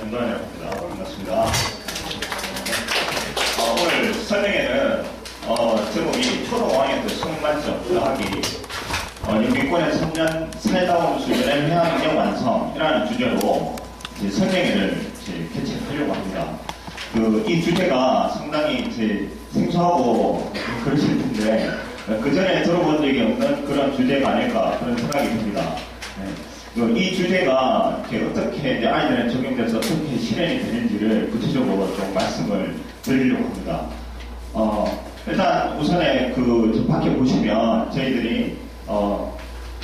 전도환이라고 합니다. 반갑습니다. 오늘 설명회는 제목이 초등어학년 때 수능만점 더하기 영미권의 3년 살다온 수준의 회화능력 완성이라는 주제로 설명회를 개최하려고 합니다. 이 주제가 상당히 생소하고 그러실 텐데 그 전에 들어본 적이 없는 그런 주제가 아닐까 그런 생각이 듭니다. 이 주제가 어떻게 아이들에 적용돼서 어떻게 실현이 되는지를 구체적으로 좀 말씀을 드리려고 합니다. 일단 우선에 저 밖에 보시면 저희들이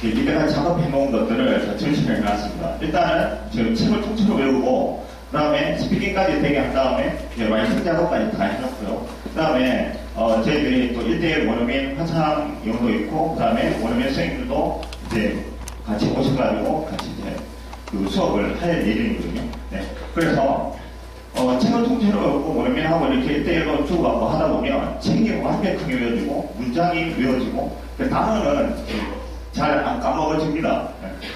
이때까지 작업해 놓은 것들을 전시를 해놨습니다. 일단은 책을 통째로 외우고 그 다음에 스피킹까지 되게 한 다음에 라이팅 작업까지 다 해놨고요. 그 다음에 저희들이 또 1대1 원어민 화상용도 있고 그 다음에 원어민 선생님들도 이제 같이 오셔가지고 같이 이제 수업을 할 예정이거든요. 네. 그래서 책을 통째로 외우고 원어민하고 이렇게 1대1로 주고받고 하다 보면 책이 완벽하게 외워지고 문장이 외워지고 단어는 잘 안 까먹어집니다.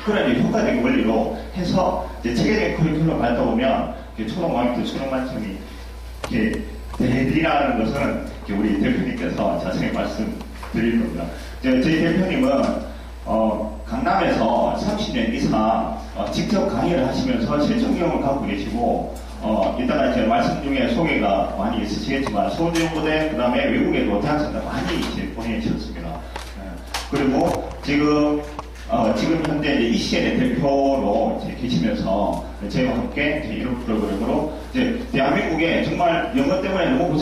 그런 효과적인 원리로 해서 체계적인 커리큘럼을 밟다 보면 초등학교 수능 만점이 되리라는 것은 우리 대표님께서 자세히 말씀드릴 겁니다. 저희 대표님은 강남에서 30년 이상 직접 강의를 하시면서 실전 경험을 갖고 계시고 이따가 이제 말씀 중에 소개가 많이 있으시겠지만 서울대공고대 그 다음에 외국에도 대학생들 많이 이제 보내주셨습니다. 그리고 지금 현재 이제 ECN의 대표로 이제 계시면서 저희와 함께 이런 프로그램으로 이제 대한민국에 정말 영어 때문에 너무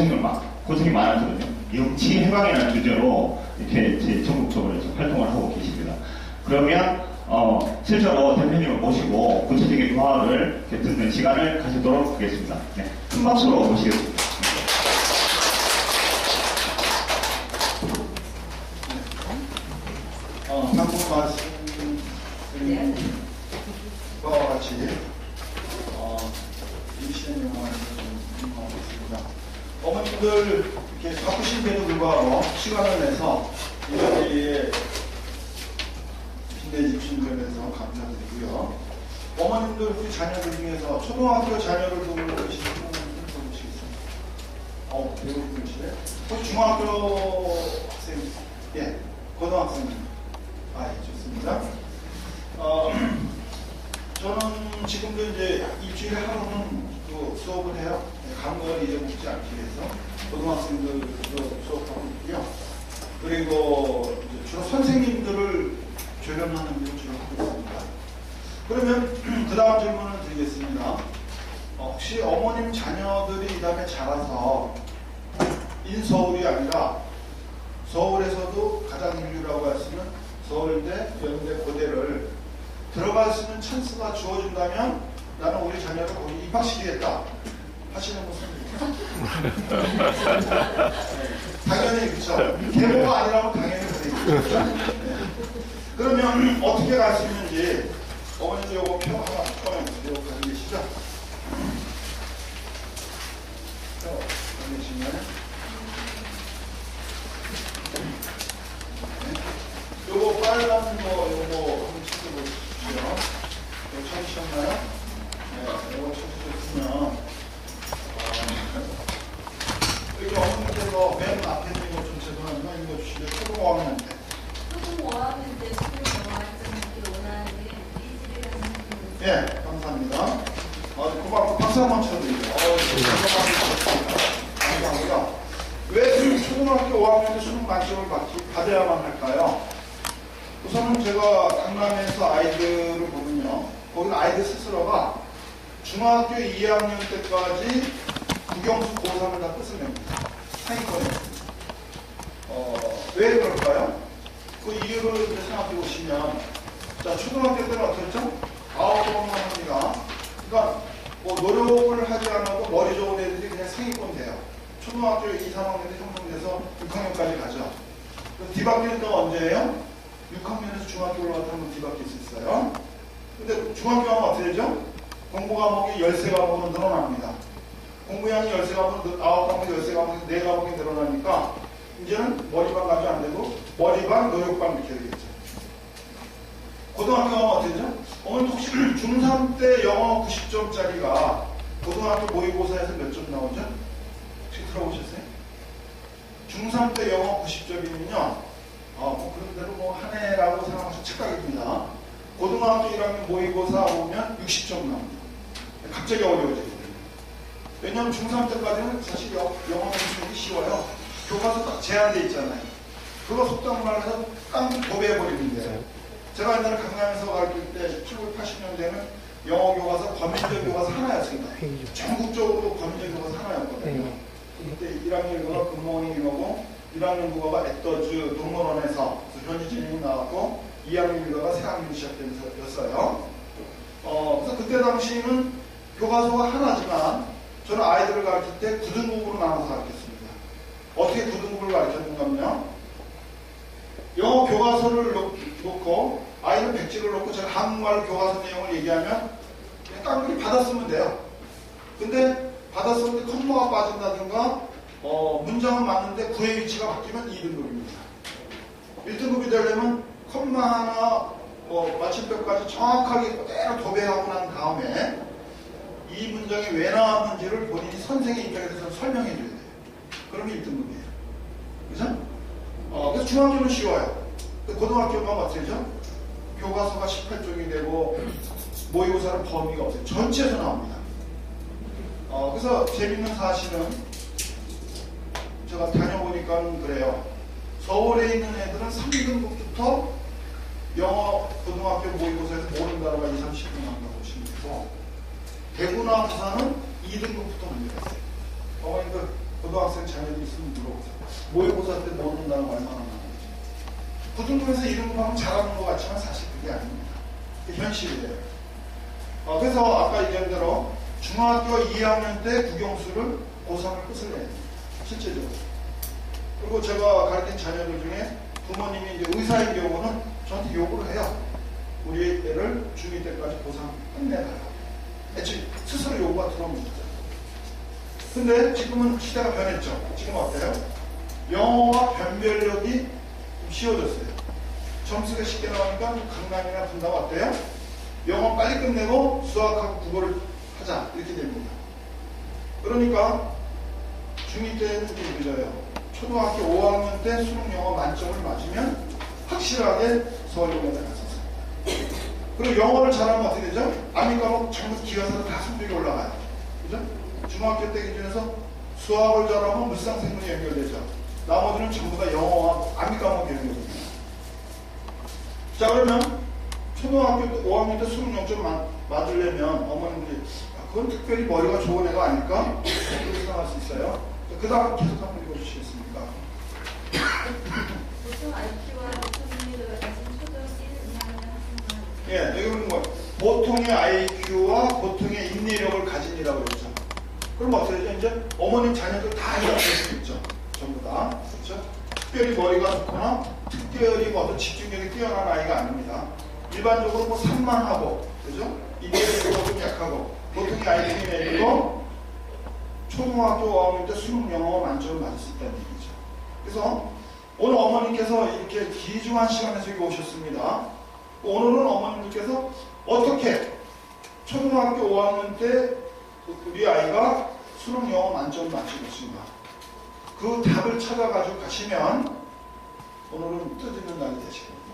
고생이 많았거든요. 영치 해방이라는 주제로 이렇게 전국적으로 활동을 하고 계십니다. 그러면 실제로 대표님을 모시고 구체적인 대화를 듣는 시간을 가지도록 하겠습니다. 네, 큰 박수로 모시겠습니다. 방금 말씀드린 것과 같이 임시인 영화를 좀 하고 있습니다. 어머님들 이렇게 바쁘신데도 불구하고 시간을 내서 이 자리에 빈대 집신점에서 감사드리고요. 어머님들 우리 자녀들 중에서 초등학교 자녀를 보고 계시는 분들 보시겠습니다. 배우분이시래. 혹시 중학교 학생? 예, 고등학생. 좋습니다. 저는 지금도 이제 일주일에 하루는 수업을 해요. 감각을 잊어먹지 않기 위해서 고등학생들도 수업하고 있고요. 그리고 이제 주로 선생님들을 조련하는 일을 주로 하고 있습니다. 그러면 그 다음 질문을 드리겠습니다. 혹시 어머님 자녀들이 이 다음에 자라서 인서울이 아니라 서울에서도 가장 인류라고 할 수 있는 서울대, 연대, 고대를 들어갈 수 있는 찬스가 주어진다면 나는 우리 자녀를 거기 입학시키겠다 하시는 분은 당연히 그렇죠. 계모가 아니라면 당연히 그렇죠. 네. 그러면 어떻게 갈 수 있는지 어머니도 요거 표 하나 요거 가지고 계시죠? 가지고 계시면 요거 빨간 거 요거 한번 찾아보십시오. 요거 찾으셨나요? 네, 요거 찾으셨으면 여기 어머님께서 맨 앞에 있는 것 좀 제가 읽어주시죠. 초등학년 때. 초등학년 때 수능 완전히 원하는데 예, 감사합니다. 고맙고 박수 한번 쳐드리죠. 감사합니다. 왜 초등학교 5학년 때 수능 만점을 받아야만 할까요? 우선은 제가 강남에서 아이들을 보면요. 거기는 아이들 스스로가 중학교 2학년 때까지 국영수 고3을 다 끝을 냅니다. 상위권에. 왜 그럴까요? 그 이유를 이제 생각해 보시면, 자, 초등학교 때는 어떻죠? 9번만 합니다. 그러니까 뭐 노력을 하지 않아도 머리 좋은 애들이 그냥 상위권 돼요. 초등학교 2, 3학년 때 형성돼서 6학년까지 가죠. 뒤바뀔 때가 언제예요? 6학년에서 중학교 올라가면 뒤바뀔 수 있어요. 근데 중학교 가면 어떻게 되죠? 공부 과목이 13과목으로 늘어납니다. 공부량이 13과목, 9과목이 13과목이 4과목이 늘어나니까 이제는 머리반 가지고 안 되고 머리반, 노력반 이렇게 되겠죠. 고등학교 가면 어떻게 되죠? 오늘 혹시 중3 때 영어 90점짜리가 고등학교 모의고사에서 몇 점 나오죠? 혹시 들어보셨어요? 중3 때 영어 90점이면요. 그런 대로 뭐 한 해라고 생각하시면 착각입니다. 고등학교 1학년 모의고사 오면 60점 나옵니다. 갑자기 어려워지거든요. 왜냐하면 중3 때까지는 사실 영어 공부하기 쉬워요. 교과서 딱 제한돼 있잖아요. 그거 속담 말해서 깡 도배해버리면 돼요. 제가 옛날에 강남에서 가르칠 때 1980년대는 영어 교과서, 검인적 교과서 하나였습니다. 전국적으로 검인적 교과서 하나였거든요. 그때 1학년 국어가 굿모닝이고 1학년 국어가 앳더즈 동물원에서 현지 진행이 나왔고 2학년 국어가 새학년이 시작되었어요. 그래서 그때 당시에는 교과서가 하나지만 저는 아이들을 가르칠 때 9등급으로 나눠서 가르쳤습니다. 어떻게 9등급을 가르쳤는가면요. 영어 교과서를 놓고 아이는 백지를 놓고 제가 한국말 교과서 내용을 얘기하면 그냥 깡그리 받아쓰면 돼요. 근데 받았을 때 컴마가 빠진다든가 문장은 맞는데 구의 위치가 바뀌면 2등급입니다. 1등급이 되려면 컴마 하나 마침표까지 정확하게 그대로 도배하고 난 다음에 이 문장이 왜 나왔는지를 본인이 선생의 입장에서 설명해 줘야 돼요. 그러면 1등급이에요. 그죠? 그래서 중학교는 쉬워요. 고등학교는 어떻게죠? 교과서가 18종이 되고 모의고사는 범위가 없어요. 전체에서 나옵니다. 그래서 재밌는 사실은 제가 다녀보니까는 그래요. 서울에 있는 애들은 3등급부터 영어 고등학교 모의고사에서 모른다라고 20, 30분 한다고 보시면 되고 대구나 부산은 2등급부터 문제가 있어요. 어머니들 고등학생 자녀들 있으면 물어보세요. 모의고사 때 모른다는 거 얼마나 나오는지. 9등급에서 2등급 하면 잘하는 것 같지만 사실 그게 아닙니다. 그게 현실이에요. 그래서 아까 얘기한 대로 중학교 2학년 때 국영수를 고3을 끝을 내요. 실제적으로. 그리고 제가 가르친 자녀들 중에 부모님이 이제 의사인 경우는 저한테 요구를 해요. 우리 애를 중2 때까지 고3 끝내달라고. 애초에 스스로 요구가 들어옵니다. 근데 지금은 시대가 변했죠. 지금 어때요? 영어와 변별력이 좀 쉬워졌어요. 점수가 쉽게 나오니까 강남이나 분당 어때요? 영어 빨리 끝내고 수학하고 국어를 하자 이렇게 됩니다. 그러니까 중2 때는 좀 늦어요. 초등학교 5학년 때 수능 영어 만점을 맞으면 확실하게 서울여고에 갔었습니다. 그리고 영어를 잘하면 어떻게 되죠? 아미 과목 전부 기가사로 다 성적이 올라가요. 그죠? 중학교 때 기준에서 수학을 잘하면 물상생물이 연결되죠. 나머지는 전부 다 영어와 아미 과목이 연결됩니다. 자, 그러면 초등학교 때 5학년 때 수능 0점 맞으려면 어머님들이 그건 특별히 머리가 좋은 애가 아닐까? 그렇게 생각할 수 있어요. 그 다음 계속 한번 읽어주시겠습니까? 보통 IQ와 인내력을 가진 초등 1, 2학년 학생만 예, 여기 보면 뭐 보통의 IQ와 보통의 인내력을 가진이라고 그랬죠. 그럼 어떻게 되죠? 이제 어머님 자녀들 다 이렇게 수 있죠. 전부 다. 그렇죠? 특별히 머리가 좋거나 특별히 뭐 어떤 집중력이 뛰어난 아이가 아닙니다. 일반적으로 뭐 산만하고, 그죠? 인내력이 좀 약하고, 보통의 IQ 내리고 초등학교 5학년 때 수능 영어 만점을 맞을 수 있다는 얘기죠. 그래서 오늘 어머님께서 이렇게 귀중한 시간에서 여기 오셨습니다. 오늘은 어머님께서 어떻게 초등학교 5학년 때 우리 아이가 수능 영어 만점을 맞출 것인가, 그 답을 찾아가지고 가시면 오늘은 뜻있는 날이 되실 겁니다.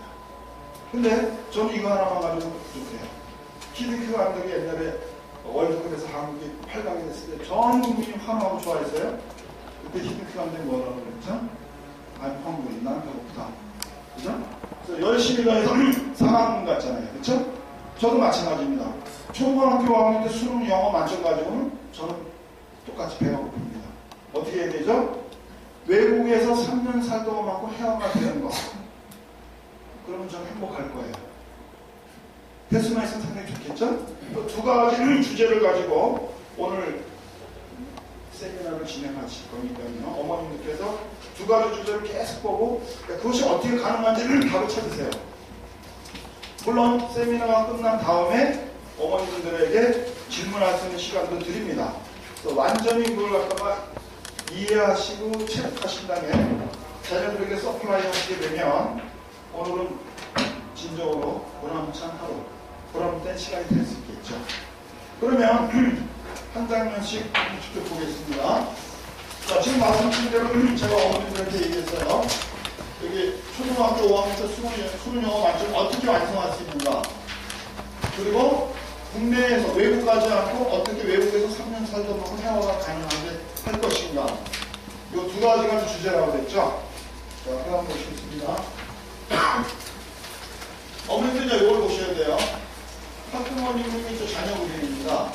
근데 저는 이거 하나만 가지고 부족해요. 히딩크 감독이 옛날에 월드컵에서 한국이 8강이 됐을 때 전 국민이 환호하고 좋아했어요. 그때 히딩크 감독이 뭐라고 그랬죠? I'm hungry. 난 배고프다. 그죠? 그래서 열심히 가해서 4강문 갔잖아요. 그쵸? 저도 마찬가지입니다. 초등학교 5학년 때 수능 영어 만점 가지고는 저는 똑같이 배가 고픕니다. 어떻게 해야 되죠? 외국에서 3년 살던 만큼 회화가 되는 거. 그러면 저는 행복할 거예요. 대수만 있으면 상당히 좋겠죠? 또 두 가지 주제를 가지고 오늘 세미나를 진행하실 거니까요. 어머님들께서 두 가지 주제를 계속 보고 그것이 어떻게 가능한지를 답을 찾으세요. 물론 세미나가 끝난 다음에 어머님들에게 질문할 수 있는 시간도 드립니다. 또 완전히 그걸 갖다가 이해하시고 체득하신 다음에 자녀들에게 서플라이 하시게 되면 오늘은 진정으로 보람찬 하루, 보람된 시간이 될 수 있겠죠. 그러면 한 장면씩 직접 보겠습니다. 자, 지금 말씀드린 대로 제가 어머님들한테 얘기했어요. 여기 초등학교 5학년 때 수능 영어 만점 어떻게 완성할 수 있는가. 그리고 국내에서 외국 가지 않고 어떻게 외국에서 3년 살다 보면 회화가 가능하게 할 것인가. 이 두 가지가 주제라고 그랬죠. 자, 한번 보시겠습니다. 어머님들 이제 이걸 보셔야 돼요. 학부모님이 저 자녀 그림입니다.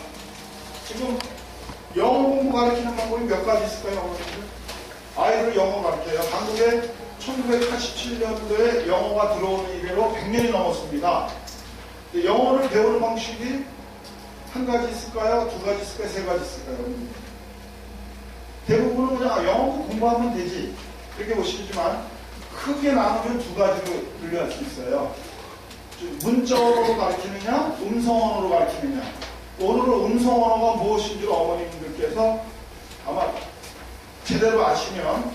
지금 영어 공부 가르치는 방법이 몇 가지 있을까요, 어머님들? 아이들 영어 가르쳐요. 한국에 1987년도에 영어가 들어오는 이래로 100년이 넘었습니다. 영어를 배우는 방식이 한 가지 있을까요? 두 가지 있을까요? 세 가지 있을까요? 대부분은 그냥 영어 공부하면 되지 이렇게 보시지만 크게 나누면 두 가지로 분류할 수 있어요. 문자어로 가르치느냐, 음성언어로 가르치느냐. 오늘은 음성언어가 무엇인지를 어머님들께서 아마 제대로 아시면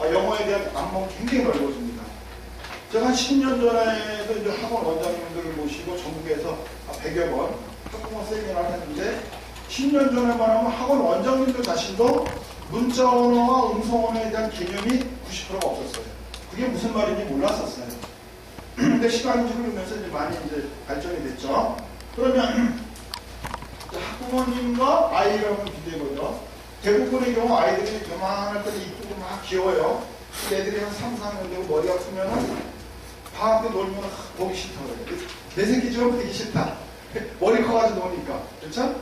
영어에 대한 안목이 굉장히 넓어집니다. 제가 한 10년 전에도 이제 학원 원장님들을 모시고 전국에서 100여 번 학부모 세미나를 했는데 10년 전에만 하면 학원 원장님들 자신도 문자 언어와 음성 언어에 대한 개념이 90%가 없었어요. 그게 무슨 말인지 몰랐었어요. 근데 시간이 흐르면서 이제 많이 이제 발전이 됐죠. 그러면 학부모님과 아이랑은 비교해보죠. 대부분의 경우 아이들이 요만할 때 이쁘고 막 귀여워요. 애들이 한 3, 4년 되고 머리가 크면은 방학 때 놀면 보기 싫다고 그래요. 내 새끼 좀 되기 싫다. 머리 커가지고 노니까. 그렇죠?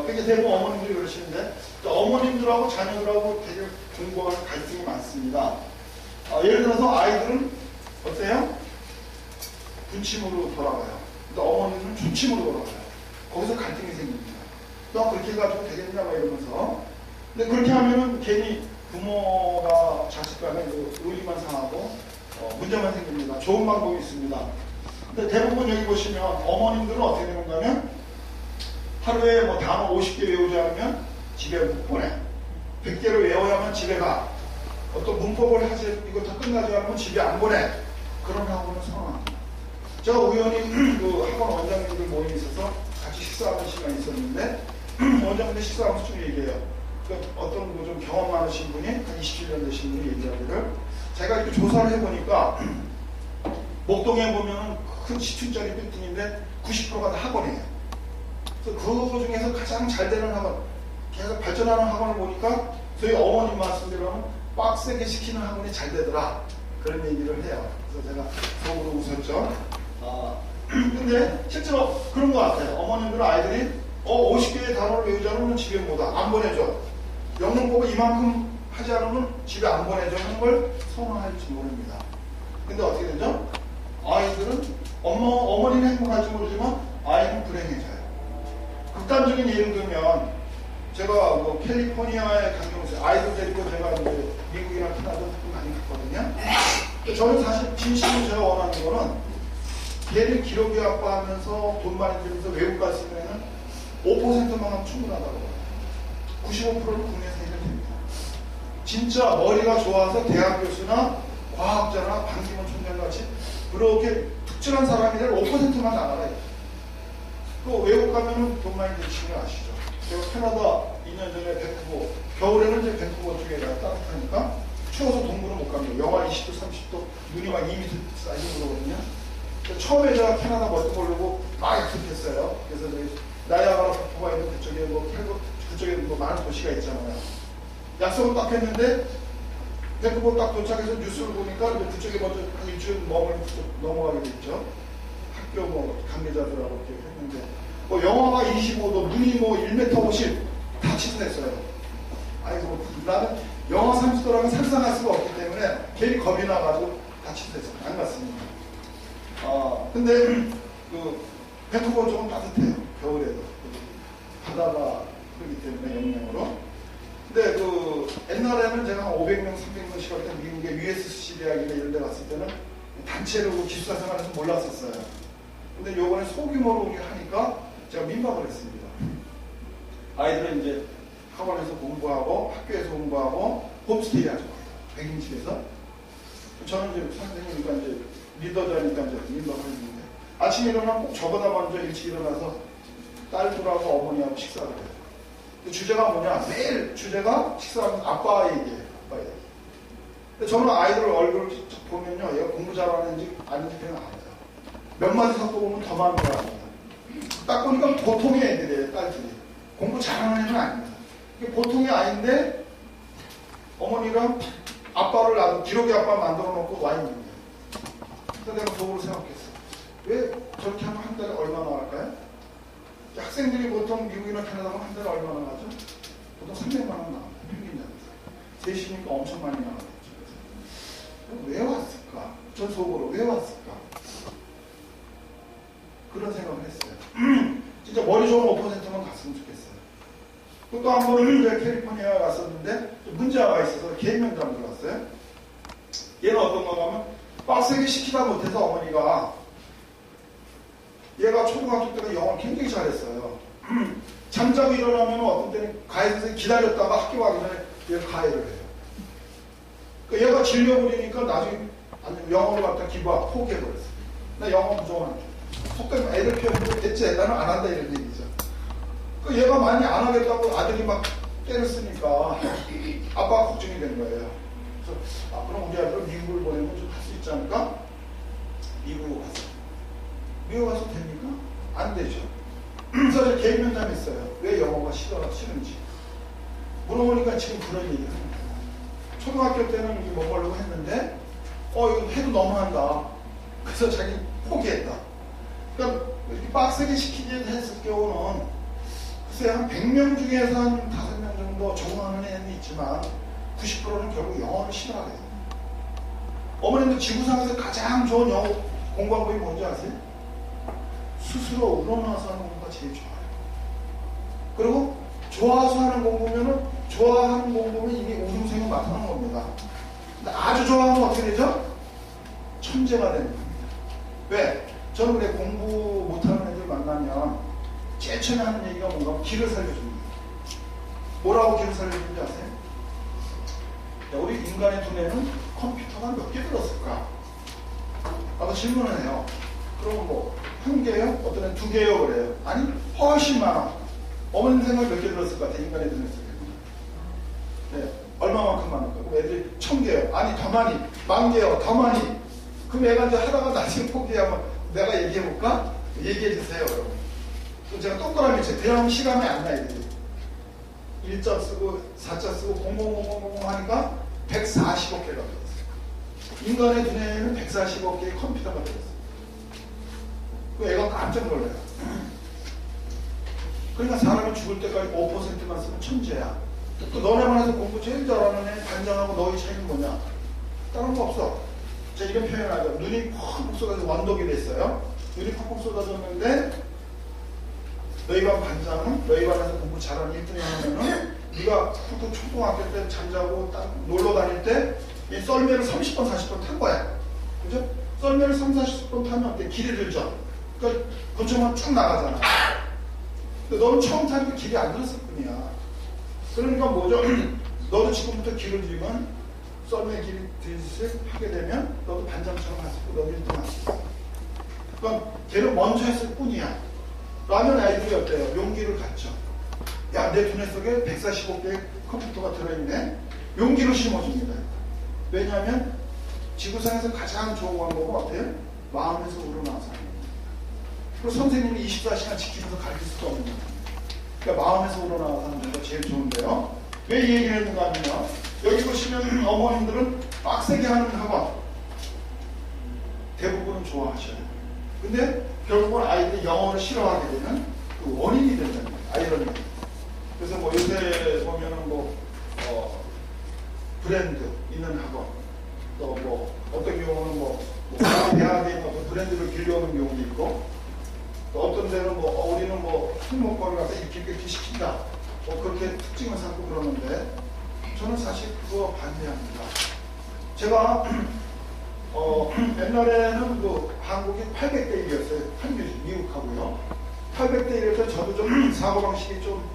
그게 대부분 어머님들이 그러시는데, 어머님들하고 자녀들하고 되게 공부하는 갈등이 많습니다. 예를 들어서 아이들은 어때요? 분침으로 돌아가요. 근데 어머니는 초침으로 돌아가요. 거기서 갈등이 생깁니다. 너 그렇게 해가지고 되겠냐, 막 이러면서. 근데 그렇게 하면은 괜히 부모가 자식 간에 의리만 상하고, 문제만 생깁니다. 좋은 방법이 있습니다. 근데 대부분 여기 보시면 어머님들은 어떻게 되는가 하면 하루에 뭐 단어 50개 외우지 않으면 집에 못 보내. 100개를 외워야만 집에 가. 어떤 문법을 하지, 이거 다 끝나지 않으면 집에 안 보내. 그런 학원을 선호합니다. 제가 우연히 그 학원 원장님들 모임이 있어서 같이 식사하는 시간이 있었는데, 원장님들 식사하면서 좀 얘기해요. 어떤 뭐 좀 경험 많으신 분이, 한 27년 되신 분이 얘기하기를, 제가 이렇게 조사를 해보니까, 목동에 보면 큰 10층짜리 빌딩인데 90%가 다 학원이에요. 그래서 그 중에서 가장 잘 되는 학원, 계속 발전하는 학원을 보니까 저희 어머님 말씀대로는 빡세게 시키는 학원이 잘 되더라. 그런 얘기를 해요. 그래서 제가 속으로 웃었죠. 근데 실제로 그런 것 같아요. 어머님들은 아이들이 50개의 단어를 외우지 않으면 집에 못 와. 안 보내줘. 영문법을 이만큼 하지 않으면 집에 안 보내줘 하는 걸 선호할지 모릅니다. 근데 어떻게 되죠? 아이들은 어머니는 행복할지 모르지만 아이는 불행해져요. 극단적인 예를 들면 제가 뭐 캘리포니아에 강경세 아이들 데리고 제가 이제 미국이나 캐나다 많이 갔거든요. 저는 사실 진심으로 제가 원하는 거는 걔를 기러기 아빠하면서 돈 많이 들면서 외국 갈 수 있는 5%만 하면 충분하다고 봐요. 95%는 국내에서 해결됩니다. 진짜 머리가 좋아서 대학 교수나 과학자나 반기문 총장같이 그렇게 특출한 사람이 될 5%만 나가라. 또 외국 가면은 돈 많이 드시는 거 아시죠? 제가 캐나다 2년 전에 밴쿠버, 겨울에는 이제 밴쿠버 쪽에 따뜻하니까 추워서 동부는 못 갑니다. 영하 20도, 30도, 눈이 막 2m 쌓이는 거거든요. 처음에 제가 캐나다 멋도 모르고 막 약속했어요. 그래서 저기 나이아가라 폭포가 있는 그쪽에 뭐 그쪽에 뭐 많은 도시가 있잖아요. 약속을 딱 했는데 밴쿠버 딱 도착해서 뉴스를 보니까 그쪽에 먼저 한 일주일 넘어가게 됐죠. 학교 뭐 관계자들하고 이렇게 했는데 뭐 영하가 25도, 눈이 뭐 1m 50 다 취소했어요. 아이고 나는 영하 30도라면 상상할 수가 없기 때문에 괜히 겁이 나가지고 다 취소했어요. 안 갔습니다. 근데 그 밴쿠버 쪽은 따뜻해요. 겨울에도 바다가 흐르기 때문에 영향으로. 근데 그 옛날에는 제가 한 500명, 300명씩 할 때 미국의 USC 대학이나 이런 데 갔을 때는 단체로 기숙사 생활해서 몰랐었어요. 근데 요번에 소규모로 하니까 제가 민박을 했습니다. 아이들은 이제 학원에서 공부하고 학교에서 공부하고 홈스테이 하죠. 백인집에서. 저는 이제 선생님이니까 이제 리더자니까 이제 민박을 했는데 아침에 일어나면 꼭 저보다 먼저 일찍 일어나서 딸들하고 어머니하고 식사를 해요. 근데 주제가 뭐냐? 매일 주제가 식사하면 아빠 얘기예요. 아빠 얘기. 근데 저는 아이들 얼굴을 쭉 보면요, 얘가 공부 잘하는지 아닌지 그냥 알아요. 몇 마디 섞어보면 더 많은 걸 압니다. 딱 보니까 보통의 애들이에요, 딸들이. 공부 잘하는 애는 아닙니다. 이게 보통의 아이인데 어머니랑 아빠를 놔도 기록의 아빠 만들어 놓고 와 있는 거예요. 그래서 내가 속으로 생각했어. 왜 저렇게 하면 한 달에 얼마나 할까요? 학생들이 보통 미국이나 캐나다 가면 한 달에 얼마나 하죠? 보통 300만 원 나옵니다. 평균적으로. 셋이니까 엄청 많이 나오겠죠. 왜 왔을까? 전 속으로 왜 왔을까? 그런 생각을 했어요. 진짜 머리 좋은 5%만 갔으면 좋겠어요. 또 한 번은 제가 캘리포니아 갔었는데 문제가 있어서 개인 면담 들어갔어요. 얘는 어떤 건가 하면 빡세게 시키다 못해서 어머니가 얘가 초등학교 때는 영어를 굉장히 잘했어요. 잠자고 일어나면 어떤 때는 가해 선생님 기다렸다가 학교 가기 전에 얘가 가해를 해요. 그러니까 얘가 질려버리니까 나중에 영어를 갖다 기부하고 포기해버렸어요. 나 영어 부족하는 속되면 애들 표현도 대체 나는 안 한다 이런 얘기죠. 그 얘가 많이 안 하겠다고 아들이 막 때렸으니까 아빠가 걱정이 된 거예요. 그래서 그럼 우리 아들을 미국을 보내면 좀 할 수 있지 않을까? 미국으로 갔어요. 미국 가서 됩니까? 안 되죠. 그래서 개인 면담했어요. 왜 영어가 싫은지. 물어보니까 지금 그런 얘기를 합니다. 초등학교 때는 이게 뭐 하려고 했는데 이거 해도 너무한다. 그래서 자기 포기했다. 그러니까 이렇게 빡세게 시키게 했을 경우는 글쎄 한 100명 중에서 한 5명 정도 적응하는 애는 있지만 90%는 결국 영어를 싫어하게 돼요. 어머님도 지구상에서 가장 좋은 영어 공부 방법이 뭔지 아세요? 스스로 우러나서 하는 공부가 제일 좋아요. 그리고 좋아서 하는 공부면은 좋아하는 공부면 이미 우등생을 맡아놓은 겁니다. 근데 아주 좋아하면 어떻게 되죠? 천재가 되는 겁니다. 왜? 저는 그래 공부 못하는 애들 만나면 제일 처음에 하는 얘기가 뭔가 길을 살려줍니다. 뭐라고 길을 살려주는지 아세요? 야, 우리 인간의 두뇌는 컴퓨터가 몇 개 들었을까? 나도 질문을 해요. 그럼 뭐 한 개요? 어떤 애는 2개요? 그래요. 아니 훨씬 많아. 어머님 생각 몇 개 들었을 것 같아? 인간의 두뇌 속에. 네, 얼마만큼 많을까? 그럼 애들이 1000개요. 아니 더 많이. 10,000개요. 더 많이. 그럼 애가 이제 하다가 나중에 포기하면 내가 얘기해볼까? 얘기해주세요. 여러분. 그럼 제가 동그라미 제 대형 시간이 안 나요. 1자 쓰고 4자 쓰고 0000 하니까 145개가 들었어요. 인간의 두뇌에는 145개의 컴퓨터가 들었어요. 그 애가 깜짝 놀라요. 그러니까 사람이 죽을 때까지 5%만 쓰면 천재야. 또 너네만 해서 공부 제일 잘하는 애 반장하고 너희 차이는 뭐냐? 다른 거 없어. 제가 이런 표현을 하죠. 눈이 푹푹 쏟아져 원독이 됐어요. 눈이 푹푹 쏟아졌는데 너희 반 반장은 너희 반에서 공부 잘하는 1등을 하면은 네가 푹푹 초등학교 때 잠자고 딱 놀러 다닐 때 이 썰매를 30번 40번 탄 거야. 그죠? 썰매를 30-40번 타면 어때? 길이 들죠? 그러니까 근처만 쭉 나가잖아. 근데 너는 처음 타니까 길이 안 들었을 뿐이야. 그러니까 뭐죠? 너도 지금부터 길을 들이면 썰매 길이 들듯이 하게 되면 너도 반장처럼 할 수 있고 너도 1등 할 수 있어. 그러니까 걔를 먼저 했을 뿐이야. 라면 아이들이 어때요? 용기를 갖죠. 야, 내 두뇌 속에 145개의 컴퓨터가 들어있네. 용기를 심어줍니다. 왜냐하면 지구상에서 가장 좋은 방법은 어때요? 마음에서 우러나서 하는 겁니다. 그리고 선생님이 24시간 지키면서 가르칠 수도 없는 겁니다. 그러니까 마음에서 우러나서 하는 게 제일 좋은데요. 왜 이 얘기를 했는가 하면요. 여기 보시면 어머님들은 빡세게 하는 학원 대부분은 좋아하셔요. 근데 결국은 아이들이 영어를 싫어하게 되는 그 원인이 된다는 거예요. 아이러니. 그래서 뭐 요새 보면은 브랜드 있는 학원, 또 뭐 어떤 경우는 대학에 어떤 브랜드를 빌려오는 경우도 있고, 또 어떤 데는 우리는 특목고를 가서 이렇게 시킨다. 그렇게 특징을 삼고 그러는데 저는 사실 그거 반대합니다. 제가 옛날에는 한국이 800대 1이었어요. 평균 미국하고요. 800대 1일 때 저도 좀 사고방식이 좀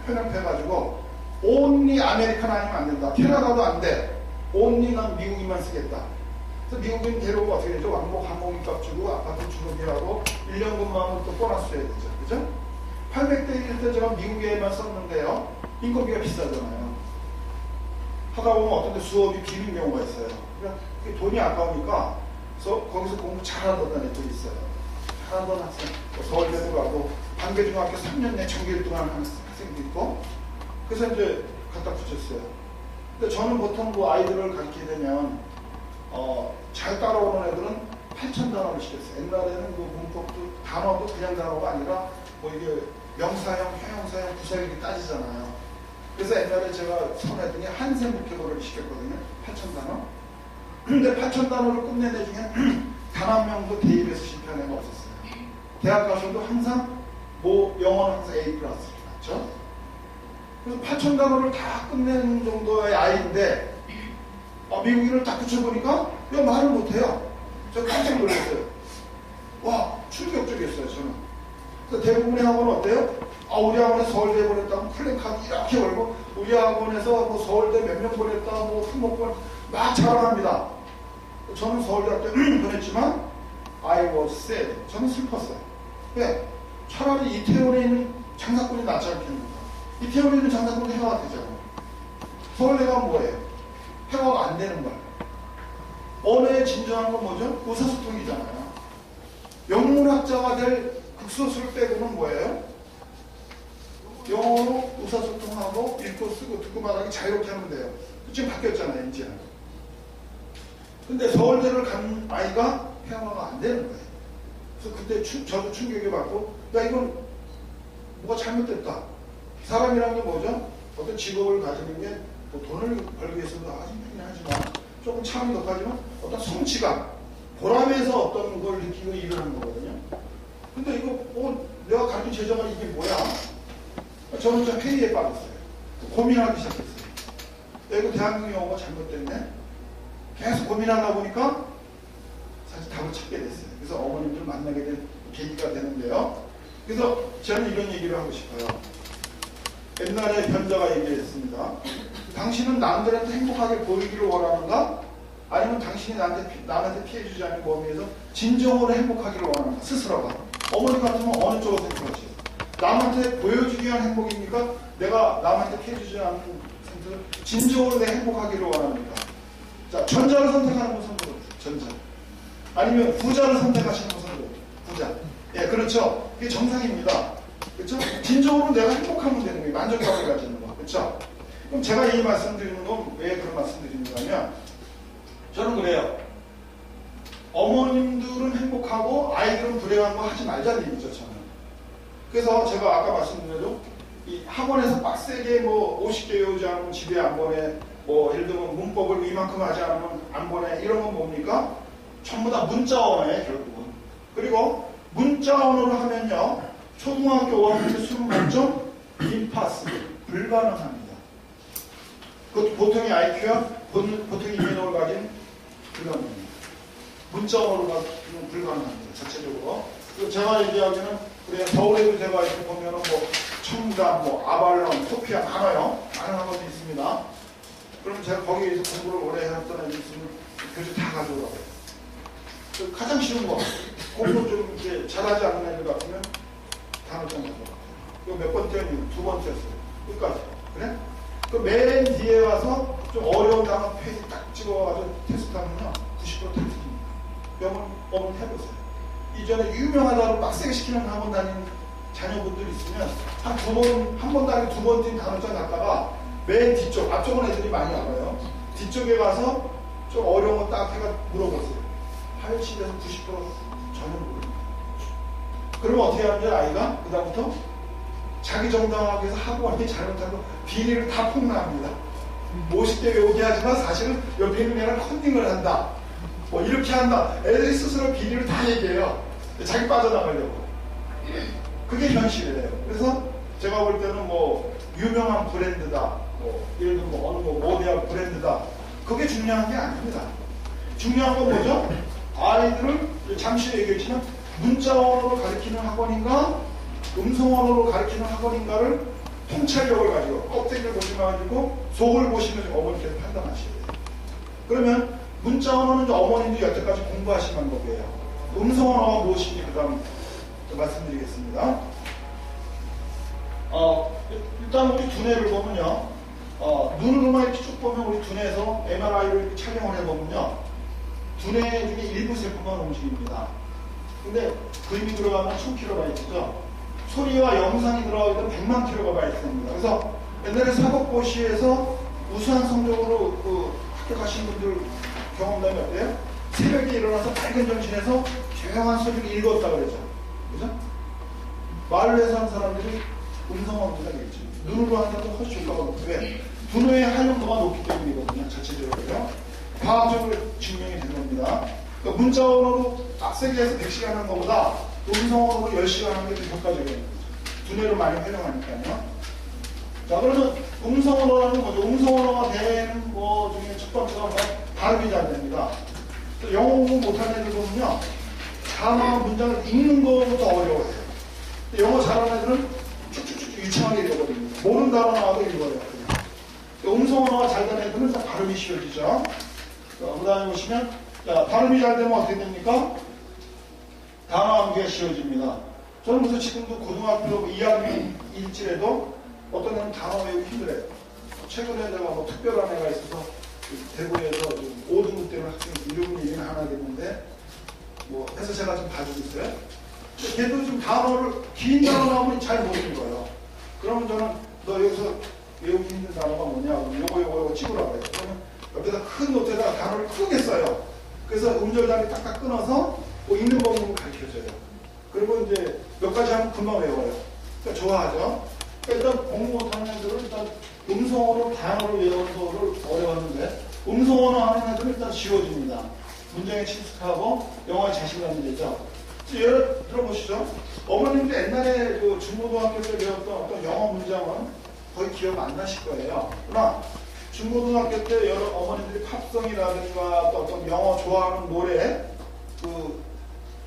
편협해가지고 온리 아메리칸 아니면 안 된다. 캐나다도 안 돼. 온리 난 미국인만 쓰겠다. 그래서 미국인 데려오면 어떻게 되죠? 왕복 항공값 주고 아파트 주거비하고 1년 근무하면 또 보너스 줘야 되죠. 그죠? 800대 1일 때 제가 미국에만 썼는데요. 인건비가 비싸잖아요. 하다 보면 어떤 데 수업이 비는 경우가 있어요. 그러니까 그게 돈이 아까우니까 그래서 거기서 공부 잘하던 애들이 있어요. 잘하던 학생, 서울대도 가고 반개중학교 3년 내 정규 1등하는 학생도 있고 그래서 이제 갖다 붙였어요. 근데 저는 보통 그 아이들을 가르치게 되면 잘 따라오는 애들은 8,000단어를 시켰어요. 옛날에는 그 문법도 단어도 그냥 단어가 아니라 뭐 이게 명사형, 형용사형, 부사형이 따지잖아요. 그래서 옛날에 제가 선했더니 한샘 목표어를 시켰거든요. 8,000단어. 근데 8,000단어를 끝낸 애 중에 단 한 명도 대입에서 실패한 애가 없었어요. 대학 가서도 항상 뭐 영어는 항상 A 플러스 맞죠? 그래서 8,000단어를 다 끝내는 정도의 아이인데 미국인을 딱 붙여보니까 야 말을 못해요. 저 깜짝 놀랐어요. 와 충격적이었어요 저는. 그래서 대부분의 학원은 어때요? 우리 학원에 서울대 보냈다고 플래카드 이렇게 걸고 우리 학원에서 뭐 서울대 몇 명 보냈다 뭐 품목권 막 자랑합니다. 저는 서울대학교 보냈지만 I was sad. 저는 슬펐어요. 왜? 차라리 이태원에 있는 장사꾼이 낫지 않겠는가. 이태원에 있는 장사꾼은 해화가 되잖아요. 서울대가 뭐예요? 해화가 안 되는 거예요. 언어의 진정한 건 뭐죠? 의사소통이잖아요. 영문학자가 될 극소수를 빼고는 뭐예요? 영어로 의사소통하고 읽고 쓰고 듣고 말하기 자유롭게 하면 돼요. 지금 바뀌었잖아요, 이제는. 근데 서울대를 간 아이가 회화가 안 되는 거예요. 그래서 그때 저도 충격을 받고, 야, 이건 뭐가 잘못됐다. 사람이란 게 뭐죠? 어떤 직업을 가지는 게 뭐 돈을 벌기 위해서도 아주 힘들긴 하지만 조금 차원이 높아지면 어떤 성취감, 보람에서 어떤 걸 느끼고 일을 하는 거거든요. 근데 이거 내가 가르친 제자가 이게 뭐야? 저는 좀 회의에 빠졌어요. 고민하기 시작했어요. 이거 대한민국 영어가 잘못됐네? 계속 고민하다 보니까 사실 답을 찾게 됐어요. 그래서 어머님들 만나게 된 계기가 되는데요. 그래서 저는 이런 얘기를 하고 싶어요. 옛날에 변자가 얘기했습니다. 당신은 남들한테 행복하게 보이기를 원하는가? 아니면 당신이 남한테 피해주지 않는 범위에서 진정으로 행복하기를 원하는가? 스스로가. 어머니 같으면 어느 쪽으로 생각하시죠? 남한테 보여주기 위한 행복입니까? 내가 남한테 피해주지 않는 선택을 진정으로 내 행복하기를 원합니까? 자, 전자를 선택하는 분 선택을 전자. 아니면 후자를 선택하시는 분 선택을 후자. 예, 그렇죠. 이게 정상입니다. 그렇죠? 진정으로 내가 행복하면 되는 거예요. 만족감을 가지는 거. 그렇죠? 그럼 제가 이 말씀드리는 건 왜 그런 말씀드리냐면 저는 그래요. 어머님들은 행복하고 아이들은 불행한 거 하지 말자는 얘기죠, 저는. 그래서 제가 아까 말씀드린 대로 이 학원에서 빡세게 뭐 50개 외우지 않으면 집에 안 보내, 뭐 예를 들면 문법을 이만큼 하지 않으면 안 보내, 이런 건 뭡니까? 전부 다 문자 언어예요, 결국은. 그리고 문자 언어로 하면요, 초등학교 5학년 때 수능 만점 임파서블, 불가능합니다. 그것도 보통의 IQ와 보통의 이해력을 가진 불가능합니다. 문자 언어로 가지면 불가능합니다, 자체적으로. 그리고 제가 얘기하기는 우리 서울에도 제가 이렇게 보면은 뭐 청담, 뭐 아발론, 소피아 많아요. 많은 학원이 있습니다. 그럼 제가 거기에서 공부를 오래 했던 애들 있으면 교재 다 가져오라고 해요. 가장 쉬운 거, 공부 좀 이렇게 잘하지 않는 애들 같으면 단어장 가져오라고. 이거 몇 번째였니? 2번째였어요. 끝까지. 그래? 그 맨 뒤에 와서 좀 어려운 단어 페이지 딱 찍어가지고 테스트 하면요, 90% 테스트입니다. 한번 해보세요. 이전에 유명하다고 빡세게 시키는 학원 다니는 자녀분들 있으면 한 번 다니 두 번 뛴 단어장 갔다가 맨 뒤쪽, 앞쪽은 애들이 많이 알아요. 뒤쪽에 가서 좀 어려운 거 딱 해가 물어보세요. 80에서 90% 전혀 모릅니다. 그러면 어떻게 하는지 아이가 그다음부터 자기 정당하게 해서 학원이 잘못하고 비리를 다 폭로합니다. 50개 외우게 하지만 사실은 옆에 있는 애랑 컨닝을 한다. 뭐 이렇게 한다. 애들이 스스로 비리를 다 얘기해요. 자기 빠져나가려고. 그게 현실이에요. 그래서 제가 볼 때는 뭐 유명한 브랜드다. 뭐 예를 들면 뭐 어느 뭐 모대학 브랜드다. 그게 중요한 게 아닙니다. 중요한 건 뭐죠? 아이들을 잠시 얘기했지만 문자 언어로 가르치는 학원인가 음성 언어로 가르치는 학원인가를 통찰력을 가지고 껍데기를 보지 마시고 속을 보시면서 어머니께서 판단하셔야 돼요. 그러면 문자 언어는 어머님도 여태까지 공부하신 방법이에요. 음성 언어가 무엇인지 그 다음 말씀드리겠습니다. 일단 우리 두뇌를 보면요. 눈으로만 이렇게 쭉 보면 우리 두뇌에서 MRI를 이렇게 촬영을 해보면요. 두뇌 중에 일부 세포만 움직입니다. 근데 그림이 들어가면 1000kb죠. 소리와 영상이 들어가게 되면 100만 kb입니다. 그래서 옛날에 사법고시에서 우수한 성적으로 합격하신 분들 경험담이 어때요? 새벽에 일어나서 밝은 정신에서 조용한 소리를 읽었다 그러죠. 그죠? 말을 해서 하는 사람들이 음성어부가 되겠지. 눈으로 하는 사람도 훨씬 효과가 높고요. 두뇌의 활용도가 높기 때문이거든요. 자체적으로요. 과학적으로 증명이 된 겁니다. 그러니까 문자 언어로 빡세게 해서 100시간 하는 것보다 음성 언어로 10시간 하는 게 더 효과적인 거죠. 두뇌를 많이 활용하니까요. 자, 그러면 음성 언어라는 거죠. 음성 언어가 되는 거 중에 첫 번째가 발음이 잘 됩니다. 영어 공부 못하는 애들 보면요. 단어와 문장을 읽는 것부터 어려워해요. 영어 잘하는 애들은 쭉쭉쭉 유창하게 읽어버립니다. 모르는 단어 나와도 읽어요. 음성 언어가 잘 되는 애들은 발음이 쉬워지죠. 그 다음에 보시면, 자, 발음이 잘 되면 어떻게 됩니까? 단어 암기가 쉬워집니다. 저는 무슨 지금도 고등학교 2학년 일지라도 어떤 애는 단어 외우기 힘들어요. 최근에 내가 뭐 특별한 애가 있어서 대구에서 5등급 되는 학생이 이름 얘기는 하나 됐는데, 뭐 해서 제가 좀 봐주고 있어요. 걔도 좀 단어를, 긴 단어 나오면 잘 못 읽어요. 그러면 저는 너 여기서 외우기 힘든 단어가 뭐냐? 요거 찍으라고 해요. 그러면 옆에다 큰 노트에다가 단어를 크게 써요. 그래서 음절단이 딱딱 끊어서 뭐 읽는 방법을 가르쳐줘요. 그리고 이제 몇 가지 하면 금방 외워요. 그러니까 좋아하죠. 그러니까 일단 공부 못하는 애들은 일단 음성어로 단어를 외우는 거를 어려웠는데 음성어로 하는 애들은 일단 쉬워집니다. 문장에 침식하고 영어에 자신감이 되죠. 예를 들어보시죠. 어머님도 옛날에 그 중고등학교 때 배웠던 어떤 영어 문장은 거의 기억 안 나실 거예요. 그러나 중고등학교 때 여러 어머님들이 팝송이라든가 또 어떤 영어 좋아하는 노래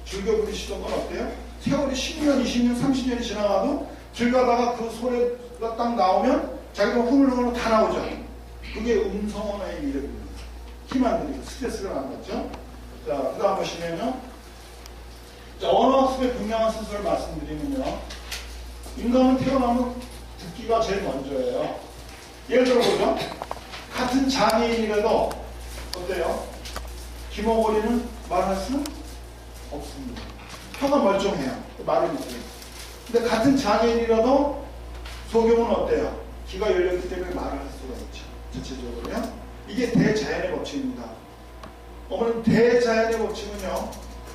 즐겨 부르시던 건 어때요? 세월이 10년, 20년, 30년이 지나가도 길 가다가 그 소리가 딱 나오면 자기가 흐물흐물 다 나오죠. 그게 음성 언어의 위력입니다. 힘 안 들이고 스트레스가 안 받죠. 자, 그 다음 보시면요. 자, 언어 학습의 분명한 순서를 말씀드리면요. 인간은 태어나면 듣기가 제일 먼저예요. 예를 들어보죠. 같은 장애인이라도 어때요? 김어거리는 말할 수는 없습니다. 혀가 멀쩡해요. 말을 못해요. 근데 같은 장애인이라도 소경은 어때요? 귀가 열렸기 때문에 말을 할 수가 있죠. 전체적으로요. 이게 대자연의 법칙입니다. 어머님, 대자연의 법칙은요.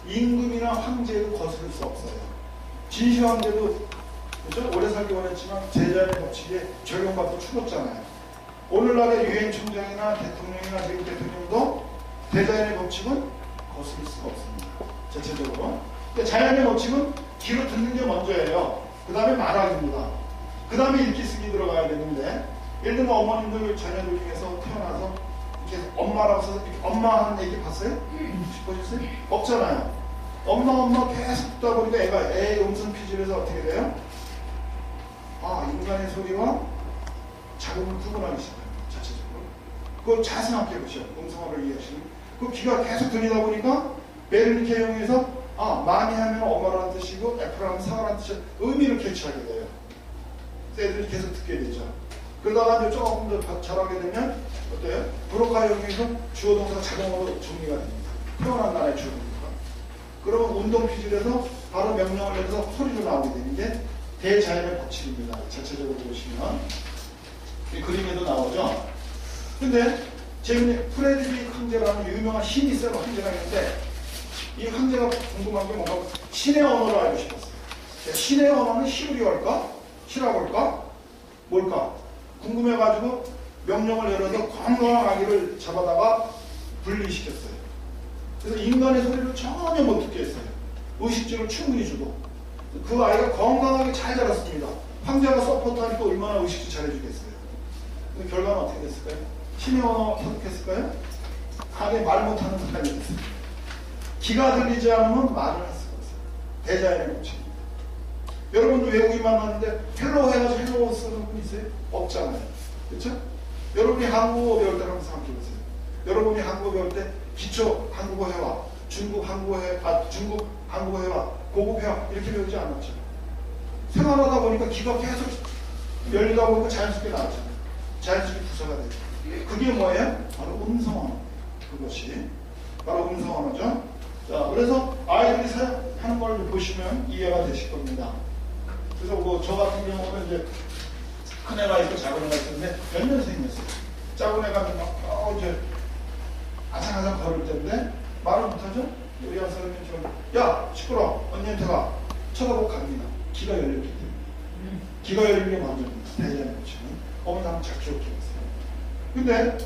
임금이나 황제도 거스를 수 없어요. 진시 황제도 그렇죠? 오래 살기 원했지만 대자연의 법칙에 적용받고 죽었잖아요. 오늘날의 유엔 총장이나 대통령이나 미국 대통령도 대자연의 법칙은 거스를 수가 없습니다. 전체적으로. 근데 자연의 법칙은 귀로 듣는 게 먼저예요. 그 다음에 말하기입니다. 그 다음에 읽기 쓰기 들어가야 되는데, 예를 들면 어머님들 자녀들 중에서 태어나서 이렇게 엄마라고 써서 이렇게 엄마 하는 얘기 봤어요? 보셨어요? 없잖아요. 엄마 계속 듣다 보니까 애의 음성 피질에서 어떻게 돼요? 인간의 소리와 자금을 구분하기 시작합니다. 자체적으로. 그걸 잘 생각해 보시오. 음성어를 이해하시는. 그 귀가 계속 들리다 보니까 베르니케형에서 많이 하면 엄마라는 뜻이고 애플 하면 사과라는 뜻이 의미를 캐치하게 돼요. 그래서 애들이 계속 듣게 되죠. 그러다가 이제 조금 더 잘하게 되면 어때요? 브로카형에서 주어 동사가 자동으로 정리가 됩니다. 태어난 나라의 주어 동사가. 그러면 운동 피질에서 바로 명령을 내려서 소리로 나오게 되는 게 대자연의 법칙입니다. 자체적으로 보시면 이 그림에도 나오죠. 근데 재밌는 프레드릭 황제라는 유명한 힘이 센 황제가 있는데 이 황제가 궁금한 게 뭔가 신의 언어를 알고 싶었어요. 신의 언어는 히브리어일까? 시라고일까? 뭘까? 궁금해가지고 명령을 내려서 건강한 아기를 잡아다가 분리시켰어요. 그래서 인간의 소리를 전혀 못 듣게 했어요. 의식주를 충분히 주고 그 아이가 건강하게 잘 자랐습니다. 황제가 서포트하니까 얼마나 의식주 잘해주겠어요. 근데 결과는 어떻게 됐을까요? 신의 언어 터득했을까요? 아예 말 못하는 사람이 됐어요. 귀가 들리지 않으면 말을 할 수가 없어요. 대자연의 법칙입니다. 여러분도 외국인 만났는데 헬로우 해가지고 헬로우 쓰는 분 있어요? 없잖아요. 그렇죠? 여러분이 한국어 배울 때 한번 생각해보세요. 여러분이 한국어 배울 때 기초 한국어 회화, 중국 한국어 회화, 고급 회화 이렇게 배우지 않았죠. 생활하다 보니까 귀가 계속 열리다 보니까 자연스럽게 나왔잖아요. 자연스럽게 부사가 되죠. 그게 뭐예요? 바로 음성 언어. 그것이 바로 음성 언어죠. 자, 그래서 아이들이 사용하는 걸 보시면 이해가 되실 겁니다. 그래서 뭐 저 같은 경우는 이제 큰 애가 있고 작은 애가 있는데 몇 년생이었어요. 작은 애가 막 이제 아상아상 걸을 때인데 말을 못하죠? 우리 한 사람이 좀, 야, 시끄러! 언니한테 가. 쳐다보고 갑니다. 귀가 열렸기 때문에. 귀가 열린 게 먼저입니다. 대장의 법칙은. 어머니 한번 작주로 키웠어요. 근데,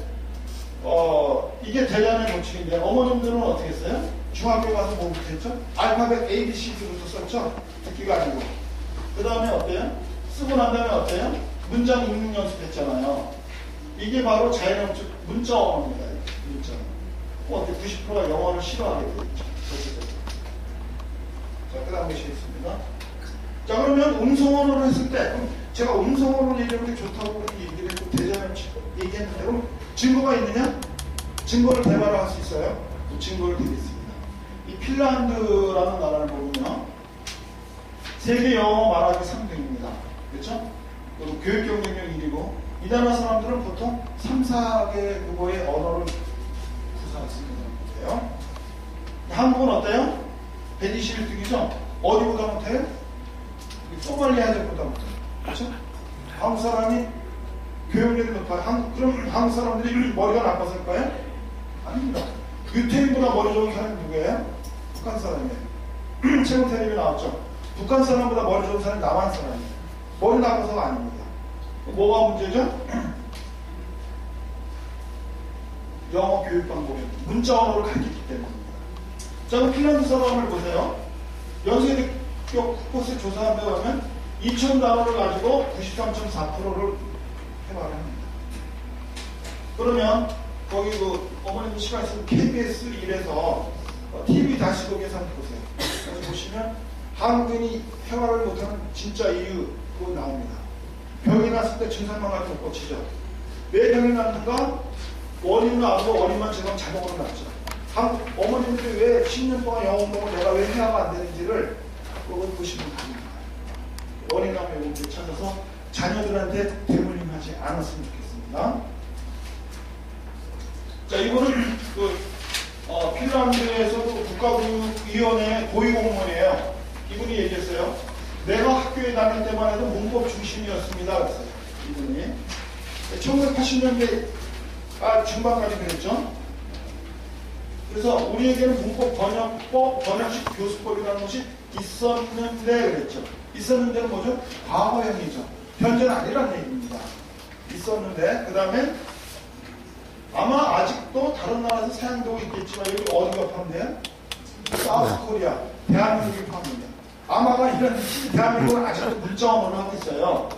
이게 대장의 법칙인데, 어머님들은 어떻게 했어요? 중학교 가서 뭐부터 했죠? 알파벳 A, B, C, D부터 썼죠? 듣기가 아니고. 그 다음에 어때요? 쓰고 난 다음에 어때요? 문장 읽는 연습했잖아요. 이게 바로 자연법칙 문자 언어입니다. 문자. 어때? 90%가 영어를 싫어하게 되겠죠. 자, 그 다음 보시겠습니다. 자, 그러면 음성 언어를 했을 때, 그럼 제가 음성 언어를 얘기하는 게 좋다고 얘기를 했고, 대전을 얘기했는데, 그럼 증거가 있느냐? 증거를 대발을 할 수 있어요. 그 증거를 드리겠습니다. 이 핀란드라는 나라를 보면요. 세계 영어 말하기 3등입니다. 그렇죠? 그리고 교육 경쟁력 1위고, 이 나라 사람들은 보통 3, 4개 국어의 언어를 구사했습니다. 한국은 어때요? 121등이죠? 어디보다 못해요? 소말리아족보다 못해요. 그렇죠? 한국 사람이 교육력이 높아요. 그럼 한국 사람들이 머리가 나빴을까요? 아닙니다. 유태인보다 머리 좋은 사람이 누구예요? 북한 사람이에요. 최근 텔레비 나왔죠? 북한 사람보다 머리 좋은 사람이 남한 사람이에요. 머리 나빠서가 아닙니다. 뭐가 문제죠? 영어 교육 방법에 문자 언어를 가르쳤기 때문입니다. 자, 그럼 핀란드 사람을 보세요. 연세대교 국보세 조사한 데 보면 2,000 단어를 가지고 93.4%를 해발을 합니다. 그러면 거기 그 어머님 시간 있으면 KBS 1에서 TV 다시 보기 계산 보세요. 여기 보시면 한국인이 해발을 못하는 진짜 이유 그거 나옵니다. 병이 났을 때 증상만 가지고 꽂히죠. 왜 병이 났는가? 원인은 알고 원인만 제가 자동으로 났죠. 한국 어머님들이 왜 10년 동안 영어 공부를 내가 왜 해야가 안 되는지를 그걸 보시면 됩니다. 원인과 요금을 찾아서 자녀들한테 대물림하지 않았으면 좋겠습니다. 자, 이거는 핀란드에서도 국가교육위원회 고위공무원이에요. 이분이 얘기했어요. 내가 학교에 다닐 때만 해도 문법 중심이었습니다. 그랬어요. 이분이 1980년대 중반까지 그랬죠. 그래서 우리에게는 문법 번역법, 번역식 교수법이라는 것이 있었는데 그랬죠. 있었는데는 뭐죠? 과거형이죠. 현재는 아니라는 얘기입니다. 있었는데 그 다음에 아마 아직도 다른 나라에서 사용되고 있겠지만 여기 어디가 포함돼요? 사우스 코리아, 대한민국이 포함됩니다. 아마가 이런 대한민국은 아직도 문자 언어를 하고 있어요.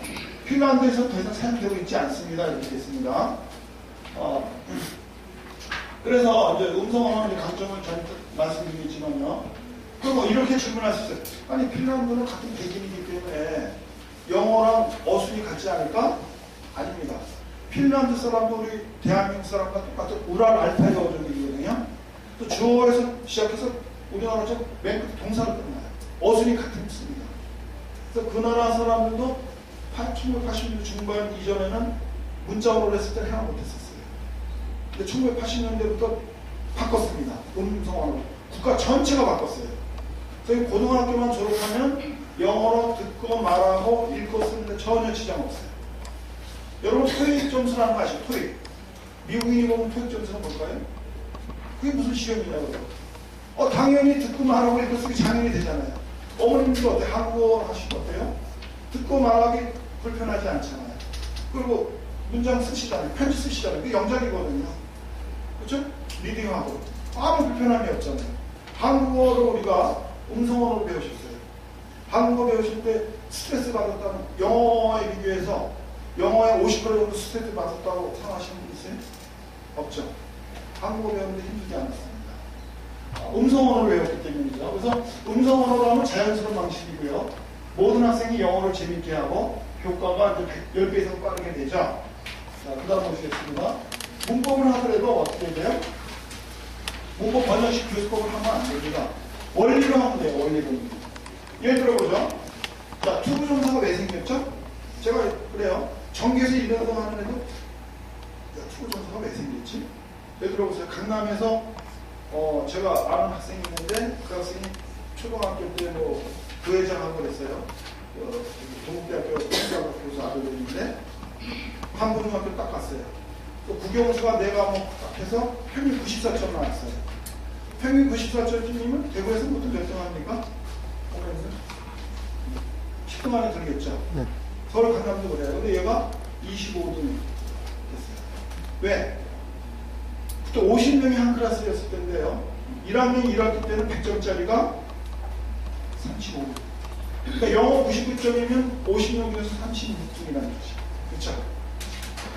핀란드에서 더 이상 사용되고 있지 않습니다. 이렇게 됐습니다. 그래서 이제 음성 언어의 강점을 전에 말씀드리겠지만요. 그럼 뭐 이렇게 질문할 수 있어요. 아니 핀란드는 같은 백인이기 때문에 영어랑 어순이 같지 않을까? 아닙니다. 핀란드 사람도 우리 대한민국 사람과 똑같은 우랄 알파이 어종이거든요. 또 주어에서 시작해서 우리나라처럼 맨 끝에 동사로 끝나요. 어순이 같습니다. 그래서 그 나라 사람들도 1980년대 중반 이전에는 문자 언어를 했을 때는 해야 못했었어요. 근데 1980년대부터 바꿨습니다. 음성 언어로. 국가 전체가 바꿨어요. 그래서 고등학교만 졸업하면 영어로 듣고 말하고 읽고 쓰는데 전혀 지장 없어요. 여러분 토익 점수라는 거 아시죠? 토익. 미국인이 보면 토익 점수는 뭘까요? 그게 무슨 시험이냐고요. 당연히 듣고 말하고 읽고 쓰기 장애인이 되잖아요. 어머님들 어때? 한국어 하시면 어때요? 듣고 말하기 불편하지 않잖아요. 그리고 문장 쓰시잖아요. 편지 쓰시잖아요. 그게 영작이거든요. 그렇죠? 리딩하고. 아무 불편함이 없잖아요. 한국어를 우리가 음성어로 배우셨어요. 한국어 배우실 때 스트레스 받았다는 영어에 비교해서 영어에 50% 정도 스트레스 받았다고 생각하시는 분 있어요? 없죠. 한국어 배우는데 힘들지 않았습니다. 음성언어를 외웠기 때문이죠. 그래서 음성언어로 하면 자연스러운 방식이고요. 모든 학생이 영어를 재밌게 하고 효과가 이제 10배 이상 빠르게 되죠. 자, 그 다음 보시겠습니다. 문법을 하더라도 어떻게 돼요? 문법 번역식 교수법을 하면 안 됩니다. 원리로 하면 돼요. 원리로. 예를 들어보죠. 자, 투부정사가 왜 생겼죠? 제가 그래요. 전개에서 1년 동안 하는 애도 투구정사가 왜 생겼지? 예를 들어보세요. 강남에서 제가 아는 학생이 있는데 그 학생이 초등학교 때 뭐 부회장하고 그랬어요. 동국대학교 교수 아들들인데 한국중학교 딱 갔어요. 또 국영수가 네 과목 딱 해서 평균 94점 나왔어요. 평균 94점이면 대구에서 보통 몇 등 합니까? 10등 안에 들겠죠. 네. 서울 강남도 그래요. 근데 얘가 25등 됐어요. 왜? 그때 50명이 한 클래스였을 텐데요. 1학년 1학기 때는 100점짜리가 35등. 그러니까 영어 99점이면 50명 중에서 36등이라는 거지. 그렇죠?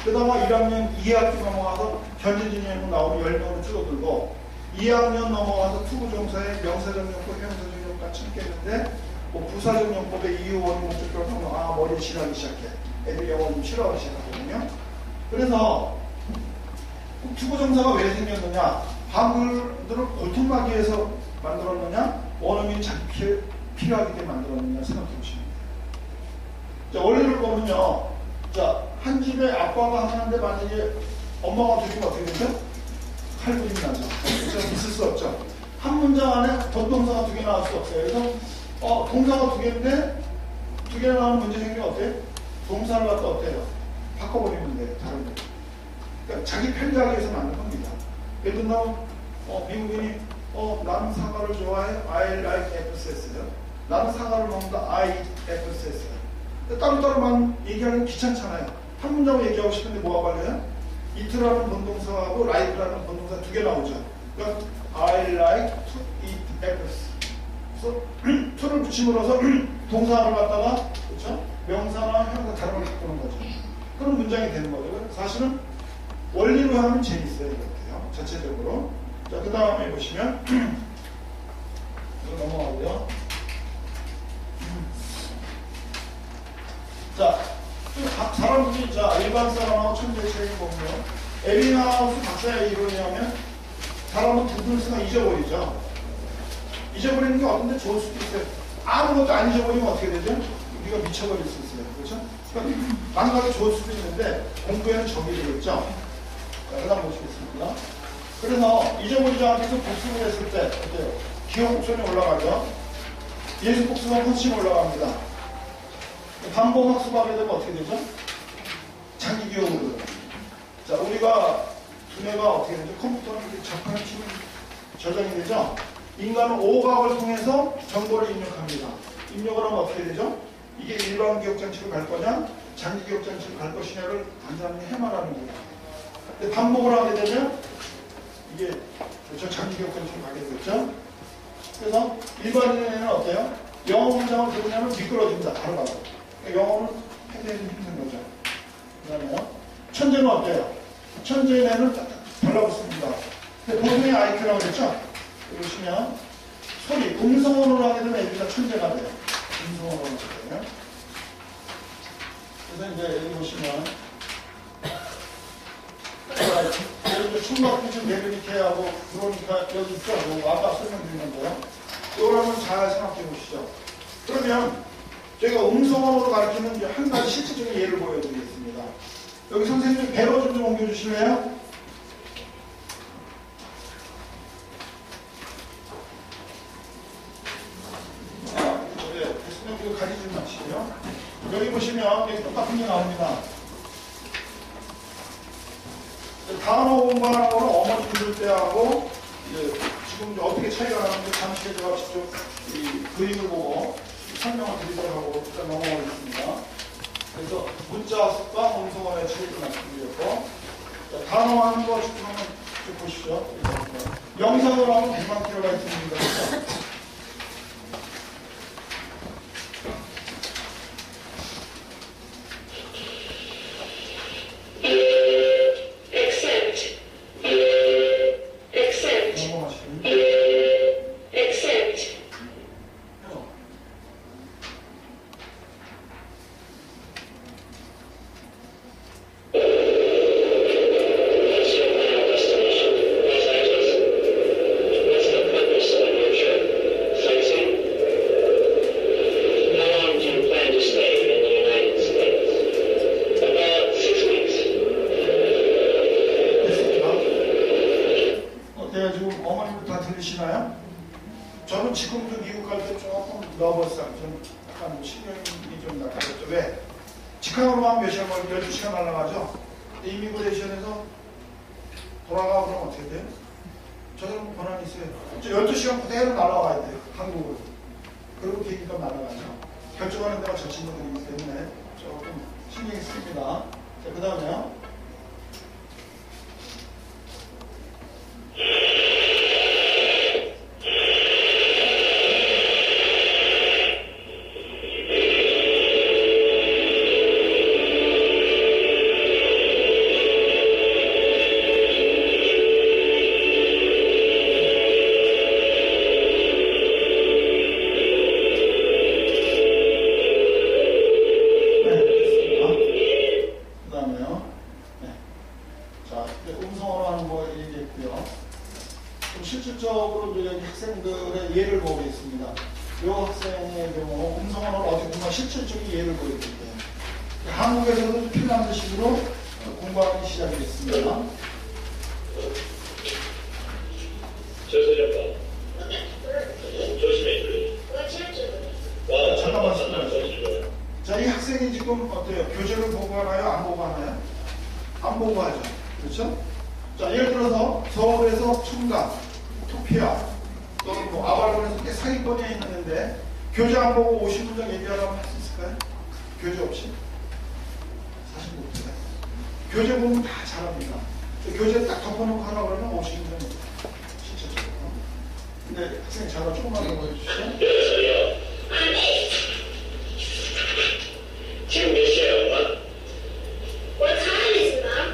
그러다가 1학년 2학기 넘어가서 현재진행으로 나오면 10명으로 줄어들고 2학년 넘어가서 투구종사에 명사정용법, 형사정용법 참겠는데 뭐 부사정용법의 이유 원인 목적표를 하면 머리에 실하기 시작해. 애들이 영어 좀 싫어하기 시작하거든요. 그래서 투구종사가 왜 생겼느냐? 한글들을 고통하기 위해서 만들었느냐? 원어민이 자기 필요하기 때문에 만들었느냐 생각해 보시면 돼요. 자, 원리를 보면요. 자, 한 집에 아빠가 하는데 만약에 엄마가 두시면 어떻게 되죠? 칼부림이 나죠. 그렇죠? 있을 수 없죠. 한 문장 안에 돈동사가 2개 나올 수 없어요. 그래서 동사가 2개인데 2개 나오는 문제 생기면 어때요? 동사를 갖다 어때요? 바꿔버리면 돼요. 다른 데. 그러니까 자기 편리하기 위해서 만든 겁니다. 예를 들면 미국인이 나는 사과를 좋아해. I like apples. 나는 사과를 먹는다. I eat apples. 따로따로만 얘기하는 귀찮잖아요. 한 문장으로 얘기하고 싶은데 뭐가 걸려요? eat라는 본동사하고 like라는 본동사 2개 나오죠. 그러니까 I like to eat apples. 그래서 to를 붙임으로써 동사를 갖다가 그렇죠? 명사나 형사 다른 걸 바꾸는 거죠. 그런 문장이 되는 거죠. 사실은 원리로 하면 재밌어요. 이렇게요. 자체적으로. 자, 그 다음에 보시면 이거 넘어가고요. 자, 사람들이 일반 사람하고 천재의 차이를 보면 에빙하우스 박사의 이론에 하면 사람은 두들 쓰나 잊어버리죠. 잊어버리는 게 어떤데 좋을 수도 있어요. 아무것도 안 잊어버리면 어떻게 되죠? 우리가 미쳐버릴 수 있어요. 그렇죠? 그러니까 망각이 좋을 수도 있는데 공부에는 적이 되겠죠. 자, 그 다음 보시겠습니다. 그래서 잊어버리지 않기 위해서 복습을 했을 때 어때요? 기억 복선이 올라가죠. 예습 복습은 훨씬 올라갑니다. 반복 학습하게 되면 어떻게 되죠? 자기 기억으로 돼요. 자, 우리가 두뇌가 어떻게 되죠? 컴퓨터는 이렇게 접하는 치면 저장이 되죠? 인간은 오각을 통해서 정보를 입력합니다. 입력을 하면 어떻게 되죠? 이게 일반 기억장치로 갈 거냐, 장기 기억장치로 갈 것이냐를 간단히 해말하는 거예요. 근데 반복을 하게 되면 이게 그렇죠? 장기 기억장치로 가게 되겠죠? 그래서 일반인에는 어때요? 영어 문장을 들으면 미끄러집니다. 바로. 영어는 해석이 힘든 거죠. 그 다음에 천재는 어때요? 천재의 뇌는 달라붙습니다. 근데 보통의 IQ라고 그랬죠? 보시면 소리, 음성어로 하게 되면 애들이 다 천재가 돼요. 음성어로 하게 되면. 그래서 이제 여기 보시면 예를 들어 충격기준 레벨리티하고 그러니까 여기 있죠? 요거 아까 설명드린 건데요. 이걸 한번 잘 생각해 보시죠. 그러면 제가 음성어로 가르치는 한 가지 실질적인 예를 보여드리겠습니다. 여기 선생님 배로 좀 옮겨주실래요? 이거 가리지 마시고요. 여기 보시면 여기 똑같은 게 나옵니다. 단어 공부하는 거는 어머니 들을 때하고 지금 어떻게 차이가 나는지 잠시 후에 제가 직접 이 그림을 보고 설명을 드리도록 하고 일단 넘어가겠습니다. 그래서 문자 학습과 음성어의 차이를 말씀드렸고, 단어 하는 거 지금 한번 좀 보시죠. 영상으로 하면 100만 킬로바이트입니다. 저는 지금도 미국 갈 때 조금 너버스한 좀 약간 신경이 좀 나타났죠. 왜? 직항으로만 몇 시간 걸리면 12시간 날아가죠. 근데 이미그레이션에서 돌아가고 그러면 어떻게 돼요? 저는 권한이 있어요. 12시간 그대로 날아와야 돼요. 한국으로. 그리고 비행기가 날아가죠. 결정하는 데가 저 친구들이기 때문에 조금 신경이 씁니다. 자, 그 다음에요. 실질적으로 이제 학생들의 예를 보겠습니다. 이 학생의 경우 음성 언어를 어떻게 보면 실질적인 예를 보여드릴게요. 한국에서도 핀란드식으로 공부하기 시작이 됐습니다. 잠깐만 잠깐만요. 자, 이 학생이 지금 어때요? 교재를 보고 하나요? 안 보고 하나요? 안 보고 하죠. 그렇죠? 자, 예를 들어서 서울에서 청담, 토피아, 또는 뭐 아발론에서 이렇게 상위권에 있는데 교재 안 보고 50문장 얘기하라면 할 수 있을까요? 교재 없이? 사실 못해요. 교재 보면 다 잘합니다. 교재 딱 덮어놓고 하라고 그러면 50문장 실질적으로. 근데 학생이 잘하고 조금만 더 보여주시죠. 지금 몇 시에요, 엄마? What time is it, Mom?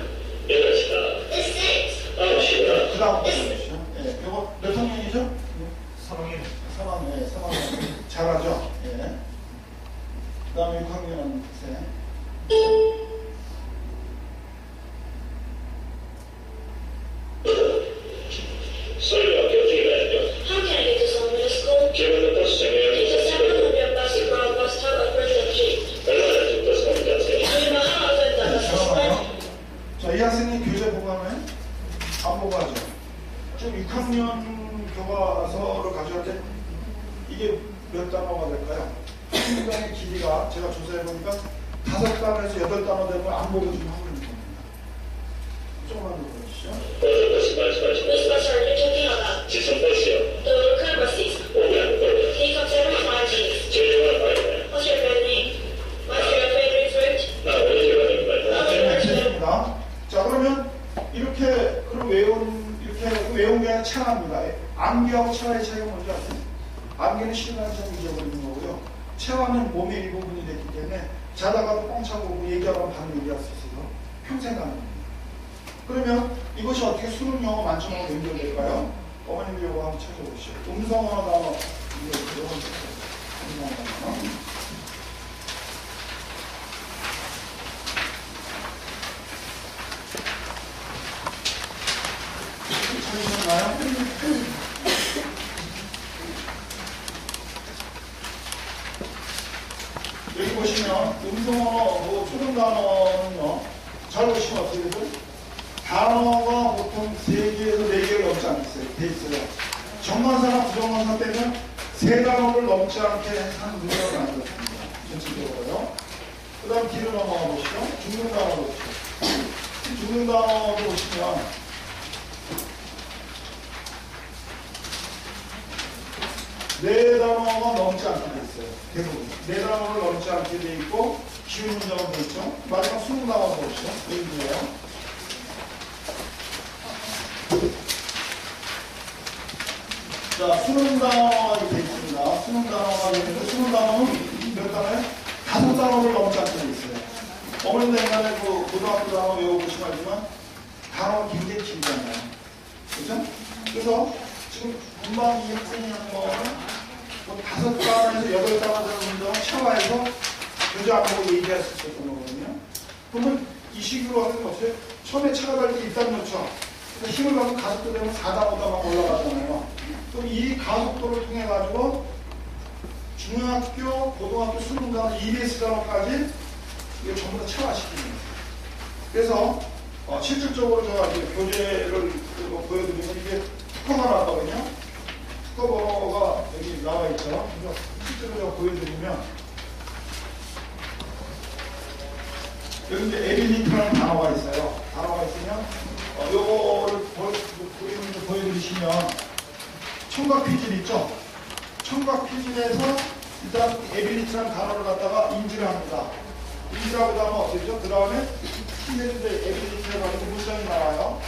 8시다. It's 6. 9시구나. 그 다음 보여주시죠. 예, 이거 몇 학년이죠? 3학년. 3학년, 예, 3학년. 잘하죠? 예. 그 다음에 6학년 학생. 서울에 어떻게 가야죠? How can I get to Solomon School? 기분은 버스 정해요. It's a 700 bus to Broad bus stop at President Street. 얼마나 좀 버스 타고 가세요? Do you know how often the bus is 잠깐만요. spent? 자, 이 학생이 교재 보고 하나요? 안 보고 하죠. 지금 6학년 교과서를 가져갈 때 이게 몇 단어가 될까요? 한국의 길이가 제가 조사해보니까 5단어에서 8단어 되면 안 보고 지금 하고 있는 겁니다. 조금만 더 보여주시죠. 어떤 버스 말씀하시는 Which 거예요? bus are you talking about? 지선 버스요. The local buses. 오면 버스. Can you come 7 제일 좋아하는 말이에요. What's your favorite name? What's your favorite fruit? 나 어디 가는 말이에요? 네, 틀립니다. 자, 그러면 이렇게 그럼 이렇게 해서 외운 게 아니라 체화입니다. 암기하고 체화의 차이가 뭔지 아세요? 암기는 시간을 좀 잊어버리는 거고요. 체화는 몸의 일부분이 됐기 때문에 자다가도 뻥 차고 얘기하면 바로 얘기할 수 있어서 평생 가는 겁니다. 그러면 이것이 어떻게 수능 영어 만점하고 연결될까요? 어머님도 이거 한번 찾아보시죠. 음성 언어 단어 이거 음성 언어 단어. 찾으셨나요? 여기 보시면 음성어, 초등 단어는요, 잘 보시면 어떻게 되죠? 단어가 보통 3개에서 4개를 넘지 않겠어요. 돼 있어요. 정관사나 부정관사 때는 3단어를 넘지 않게 하는 문장을 만들었습니다. 전체적으로요. 그 다음 뒤로 넘어가 보시죠. 중등 단어 보시죠. 중등 단어도 보시면 네 단어가 넘지 않게 돼 있어요. 대부분. 네 단어를 넘지 않게 돼 있고, 쉬운 문장은 돼 있죠. 마지막 수능 단어 보시죠. 여기에요. 자, 수능 단어가 이렇게 있습니다. 수능 단어가 있는데, 수능 단어는 몇 단어예요? 5단어를 넘지 않게 돼 있어요. 어머니도 옛날에 그 고등학교 단어 외워보시면 알지만, 단어가 굉장히 길잖아요. 그죠? 그래서, 지금 금방 이 학생이 하는 거는 5단어에서 8단어 되는 문장을 샤워해서 교재 안 보고 얘기할 수 있었던 거거든요. 그러면 이 식으로 하는 거 어때요? 처음에 차가 달 때 일단 넣죠. 그래서 힘을 가서 가속도 되면 4단어가 막 올라가잖아요. 그럼 이 가속도를 통해 가지고 중학교, 고등학교 수능 단어, EBS 단어까지 이거 전부 다 차화시키는 거예요. 그래서 실질적으로 제가 이제 교재를 보여드리면 이게 특허가 나왔거든요. 스코어가 여기 나와 있죠. 그래서 실제로 제가 보여드리면 여기 이제 에빌리티라는 단어가 있어요. 단어가 있으면 요거를 보여드리시면 청각 피질 있죠. 청각 피질에서 일단 에빌리티라는 단어를 갖다가 인지를 합니다. 인지하고 다음에 어떻게 되죠? 그 다음에 피질인데 에빌리티라고 하는 문장이 나와요.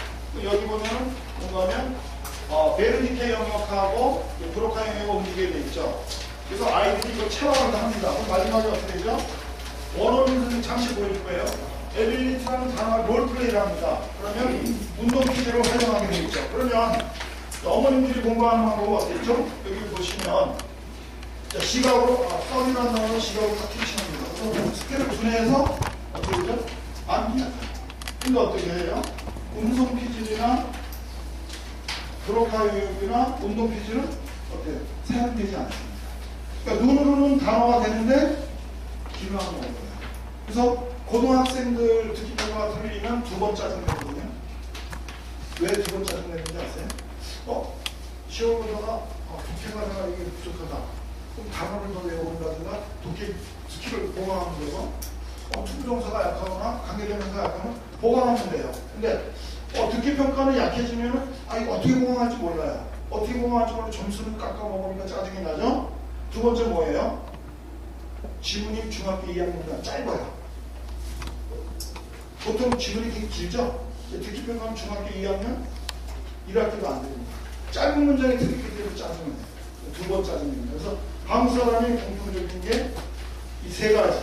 여기 보면은 뭔가면 베르니케 영역하고 브로카 영역이 움직이게 돼 있죠. 그래서 아이들이 이거 체험을 합니다. 그럼 마지막에 어떻게 되죠? 원어민들은 잠시 보여줄 거예요. 에빌리티라는 단어가 롤플레이를 합니다. 그러면 운동 퀴즈를 활용하게 돼 있죠. 그러면 어머님들이 공부하는 방법은 어땠죠? 여기 보시면 시각으로 써니라는 단어로 시각으로 딱 튀시는 겁니다. 그래서 스케일을 분해해서 어떻게 되죠? 암기. 근데 어떻게 해요? 음성 피질이나 브로카 영역이나 운동 피질은 어때요? 사용되지 않습니다. 그러니까 눈으로는 단어가 되는데 귀로 하는 거예요. 그래서 고등학생들 듣기 평가가 틀리면 2번 짜증내거든요. 왜 2번 짜증내는지 아세요? 시험 보다가 독해가다가 이게 부족하다. 그럼 단어를 더 외워본다든가 독해 스킬을 보강하면 되고 투부정사가 약하거나 관계대명사가 약하면 보강하면 돼요. 근데 듣기 평가는 약해지면 이거 어떻게 보강할지 몰라요. 어떻게 보강할지 몰라요. 점수를 깎아먹으니까 짜증이 나죠. 두 번째 뭐예요? 지문이 중학교 2학년보다 짧아요. 보통 지문이 되게 길죠? 듣기 평가는 중학교 2학년 1학기도 안 됩니다. 짧은 문장이 듣기 때문에 짜증이 나요. 2번 짜증입니다. 그래서 한국 사람이 공통적인 게 이 세 가지.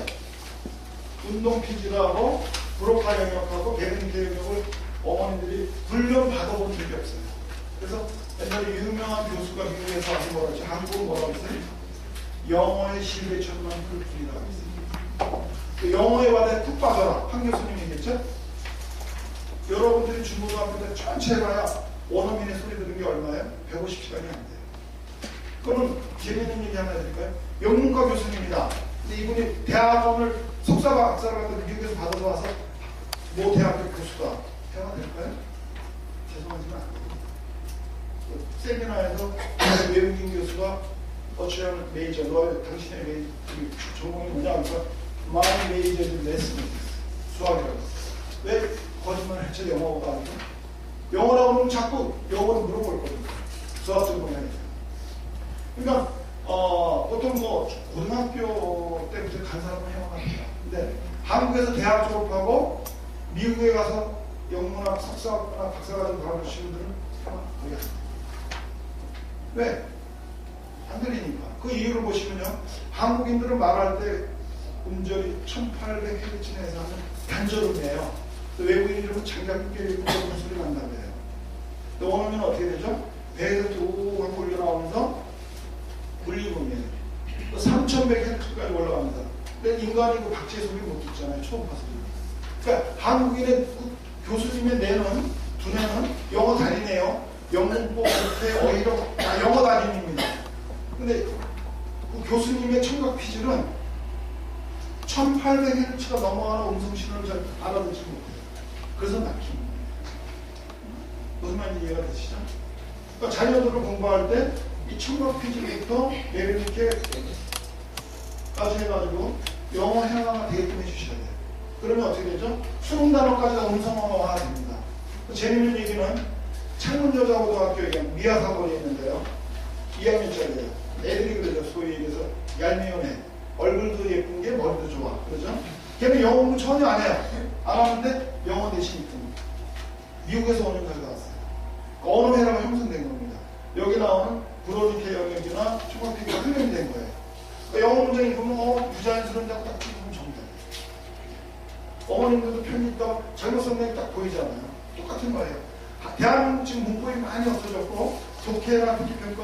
운동 피질하고 브로카 영역하고 베르니케 영역을 어머니들이 훈련 받아본 적이 없어요. 그래서 옛날에 유명한 교수가 미국에서 아주 뭐라 했죠? 한국은 뭐라고 했어요? 영어의 신뢰천만 풀풀이라고 했어요. 그 영어에 바다에 푹 빠져라. 한 교수님이 얘기했죠? 여러분들이 중고등학교 때 전체 해봐야 원어민의 소리 들은 게 얼마예요? 150시간이 안 돼요. 그러면 재미있는 얘기 하나 해드릴까요? 영문과 교수님이다. 근데 이분이 대학원을 석사 박사를 갖다 미국에서 받아서 와서 모 대학교 교수다. 해야 될까요? 죄송하지만 세미나에서 외국인 교수가 어쩌면 메이저, 너 당신의 메이저 전공이 뭐냐? 그러니까 My major is lesson 수학이라고. 왜 거짓말을 했죠? 영어가 아니고 영어라고 하면 자꾸 영어로 물어볼 거거든요. 수학 전공이니까. 그러니까 보통 뭐 고등학교 때부터 간 사람은 영어합니다. 근데 한국에서 대학 졸업하고 미국에 가서 영문학 석사나 박사과정 받으시는 분들은 거의 안 돼요. 왜? 안 들리니까. 그 이유를 보시면요. 한국인들은 말할 때 음절이 1800Hz 내에서 하는 단절음이에요. 외국인들은 장작끼리 무슨 소리 난다고 해요. 또 원어민은 어떻게 되죠? 배에서 쭉 하고 올려나오면서 물리음이에요. 3100Hz까지 올라갑니다. 근데 인간이 그 박쥐의 소리 못 듣잖아요. 초음파 소리. 그러니까 한국인의 그 교수님의 뇌는, 두뇌는 영어 달인이에요. 영문법, 국회, 어휘력 다 영어 달인입니다. 근데 그 교수님의 청각 피질은 1800Hz가 넘어가는 음성 신호를 잘 알아듣지 못해요. 그래서 막히는 거예요. 무슨 말인지 이해가 되시죠? 그러니까 자녀들을 공부할 때 이 청각 피질부터 베르니케까지 해가지고 영어 회화가 되게끔 해주셔야 돼요. 그러면 어떻게 되죠? 20단어까지 다 음성어가 됩니다. 재밌는 얘기는 창문여자고등학교에 미아사거리에 있는데요. 2학년짜리예요. 애들이 그러죠. 소위 얘기해서 얄미운 애. 얼굴도 예쁜 게 머리도 좋아. 그러죠? 걔는 영어 공부 전혀 안 해요. 안 하는데 영어 대신 있습니다. 미국에서 5년 가져왔어요. 언어 회화가 형성된 겁니다. 여기 나오는 브로니케 영역이나 총각피가 훈련이 된 거예요. 그러니까 영어 문장이 보면 부자연스러운데 딱 보면 정답이에요. 어머님들도 편히 있다가 잘못 썼는데 딱 보이잖아요. 똑같은 거예요. 대한민국 지금 문법이 많이 없어졌고 독해나 듣기평가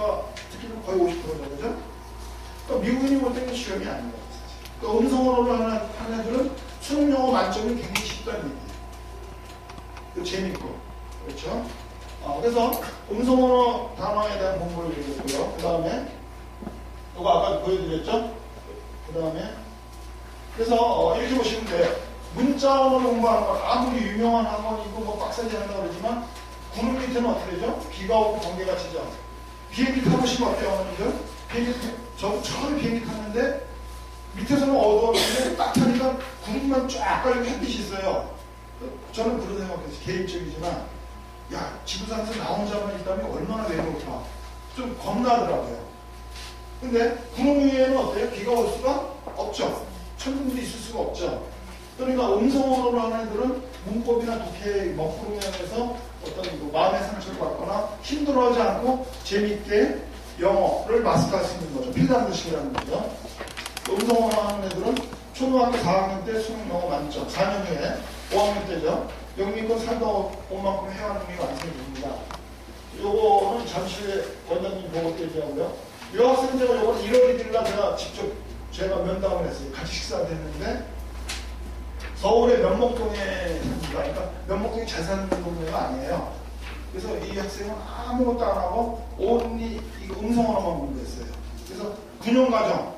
거의 50%죠. 그죠? 그러니까 미국인이 볼 때는 시험이 아닌 거예요. 그러니까 음성어를 하는 애들은 수능 영어 만점이 굉장히 쉽다는 얘기예요. 재밌고. 그렇죠? 그래서 음성어로 단어에 대한 공부를 드리겠고요. 그 다음에 이거 아까 보여드렸죠? 그 다음에 그래서 이렇게 보시면 돼요. 문자 언어를 공부하는 거 아무리 유명한 학원이고 뭐 빡세게 한다고 그러지만 구름 밑에는 어떻게 되죠? 비가 오고 번개가 치죠. 비행기 타보시면 어때요, 어머니들? 저 처음에 비행기 탔는데 밑에서는 어두웠는데 딱 타니까 구름만 쫙 깔리고 햇빛이 있어요. 저는 그런 생각했어요. 개인적이지만 야, 지구상에서 나 혼자만 있다면 얼마나 외로울까. 좀 겁나더라고요. 근데 구름 위에는 어때요? 비가 올 수가 없죠. 천둥도 있을 수가 없죠. 그러니까 음성어로 하는 애들은 문법이나 독해 먹구름에서 어떤 뭐 마음의 상처를 받거나 힘들어하지 않고 재미있게 영어를 마스터할 수 있는 거죠. 핀란드식이라는 거죠. 음성어로 하는 애들은 초등학교 4학년 때 수능 영어 만점, 4년 후에 5학년 때죠. 영미권 살다 온 만큼 회화능력이 완성이 됩니다. 요거는 잠시 후에 원장님 보고 얘기하고요. 이 학생제가 요번 1월 1일 날 제가 면담을 했어요. 같이 식사를 했는데 서울의 면목동에 삽니다. 그러니까 면목동이 잘 사는 동네가 아니에요. 그래서 이 학생은 아무것도 안 하고 온리 이거 음성어로만 공부했어요. 그래서 9년 과정,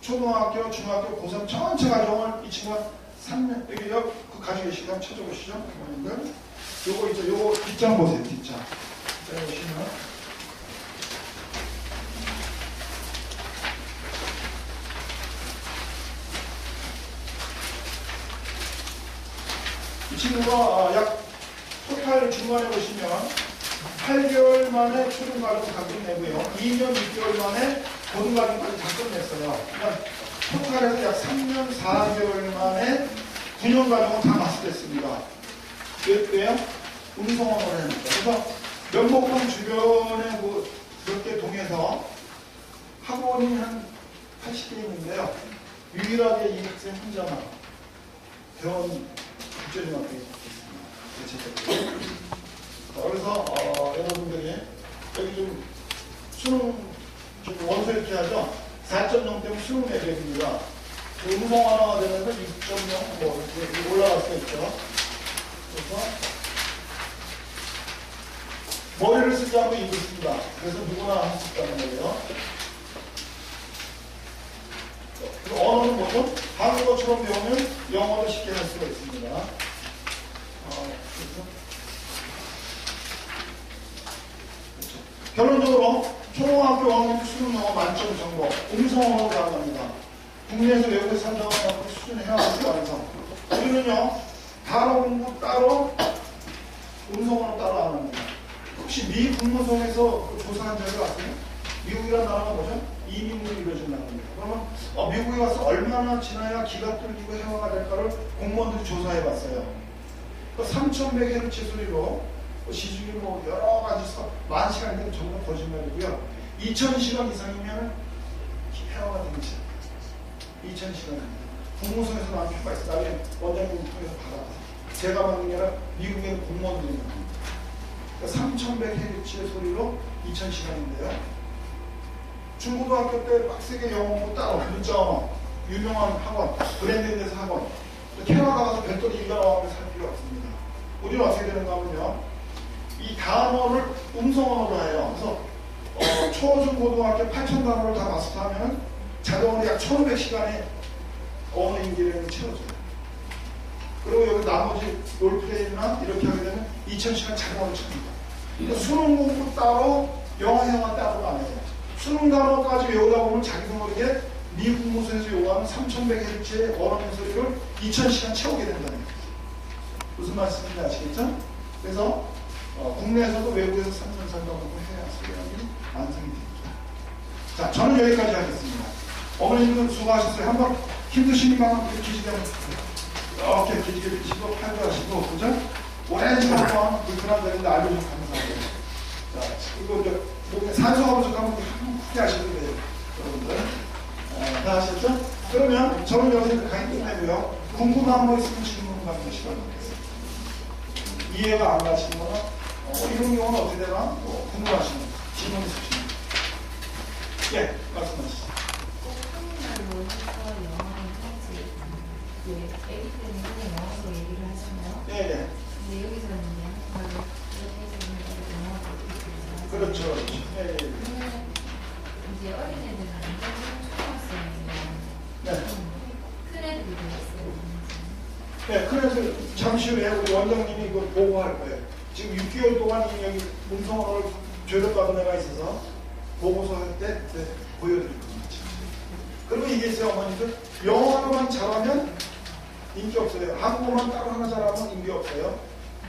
초등학교, 중학교, 고3 전체 과정을 이 친구가 3년, 여기 그 가지고 계시면 찾아보시죠. 어머님들. 요거 있죠. 요거 뒷장 보세요. 뒷장. 뒷장에 보시면. 이 친구가 약 토탈 중간에 보시면 8개월 만에 초등과정 다 끝내고요. 2년 6개월 만에 고등과정까지 다 끝냈어요. 그러니까 토탈에서 약 3년 4개월 만에 9년 과정은 다 마스터했습니다. 왜요? 음성어를 해니까. 그래서 면목동 주변에 몇 개 동에서 학원이 한 80개 있는데요. 유일하게 이 학생 혼자만 대원 국제중학교에 있습니다. 그래서 여러분들이 여기 좀 수능 좀 원서 이렇게 하죠. 4.0 때문에 수능 내겠습니다. 음성 하나가 되면서 6.0 뭐 이렇게 올라갈 수 있죠. 그래서 머리를 쓰지 않고 입을 씁니다. 그래서 누구나 할 수 있다는 거예요. 언어는 뭐죠? 한국어처럼 배우면 영어를 쉽게 할 수가 있습니다. 결론적으로 초등학교 5학년 수능 영어 만점 정보 음성어로 나갑니다. 국내에서 외국에서 산다고 하면 수준의 해와서 완성. 우리는요 단어 공부 따로 음성어로 따로 안 합니다. 혹시 미 국무성에서 조사한 적이 왔어요? 미국이라는 나라가 뭐죠? 이민들이 이루어진 나라입니다. 그러면 미국에 가서 얼마나 지나야 기가 뚫리고 해화가 될까를 공무원들이 조사해 봤어요. 3100Hz 소리로 시중에 뭐 여러 가지 만 시간이면 전부 거짓말이고요. 2000시간 이상이면 해화가 되지 않아요. 2000시간입니다. 국무성에서 나온 표가 있어요. 나중에 원장님 통해서 받아봤어요. 제가 만든 게 아니라 미국에는 공무원들이 만든 겁니다. 3100Hz의 소리로 2000시간인데요. 중고등학교 때 빡세게 영어 공부 따로 문자 언어, 유명한 학원, 브랜드에서 학원, 캐나다 가서 별도로 일가 나오면 살 필요 없습니다. 우리는 어떻게 되는가 하면요. 이 단어를 음성어로 해요. 그래서 초중고등학교 8,000단어를 다 마스터하면 자동으로 약 1,500시간의 언어 인기를 채워줘요. 그리고 여기 나머지 롤플레이나 이렇게 하게 되면 2,000시간 자동으로 찹니다. 수능 공부 따로 영어 회화 따로 안 해요. 수능 단어까지 외우다 보면 자기도 모르게 미 국무성에서 요구하는 3100Hz의 언어 소리를 2000시간 채우게 된다는 거예요. 무슨 말씀인지 아시겠죠? 그래서 국내에서도 외국에서 산전산전하고 해야 소리하기 완성이 됩니다. 자, 저는 여기까지 하겠습니다. 어머님들 수고하셨어요. 한번 힘드시니까 이렇게 기지되면 이렇게 기지개 비치고 팔도 하시고 그죠? 오랜 시간 동안 불편한 자리인데 알려주셔서 감사합니다. 자, 그리고 이제 목에 산소가 부족하면 크게 하시면 돼요. 여러분들. 다 아셨죠? 그러면 저는 여기서 강의 끝내고요. 궁금한 거 있으면 질문 받는 시간 갖겠습니다. 이해가 안 가시는 거나 이런 경우는 어떻게 되나? 궁금하시는 거, 질문 있으시면. 예, 말씀하시죠. 한국말로 해서 영어를 하지. 애기 때는 그냥 영어로 얘기를 하잖아요. 예, 예. 근데 여기서는 이제 한국말로 그렇게 해서 영어로 얘기를 하잖아요. 그렇죠, 그렇죠. 예, 예. 그러면 이제 어린애들은 초등학생이면 네. 큰 애들이 되었어요. 네, 그래서 잠시 후에 우리 원장님이 이거 보고할 거예요. 지금 6개월 동안 여기 음성어를 교육받은 애가 있어서 보고서 할 때 그때 보여드릴 겁니다. 그리고 이게 있어요. 어머니들 영어로만 잘하면 인기 없어요. 한국어만 따로 하나 잘하면 인기 없어요.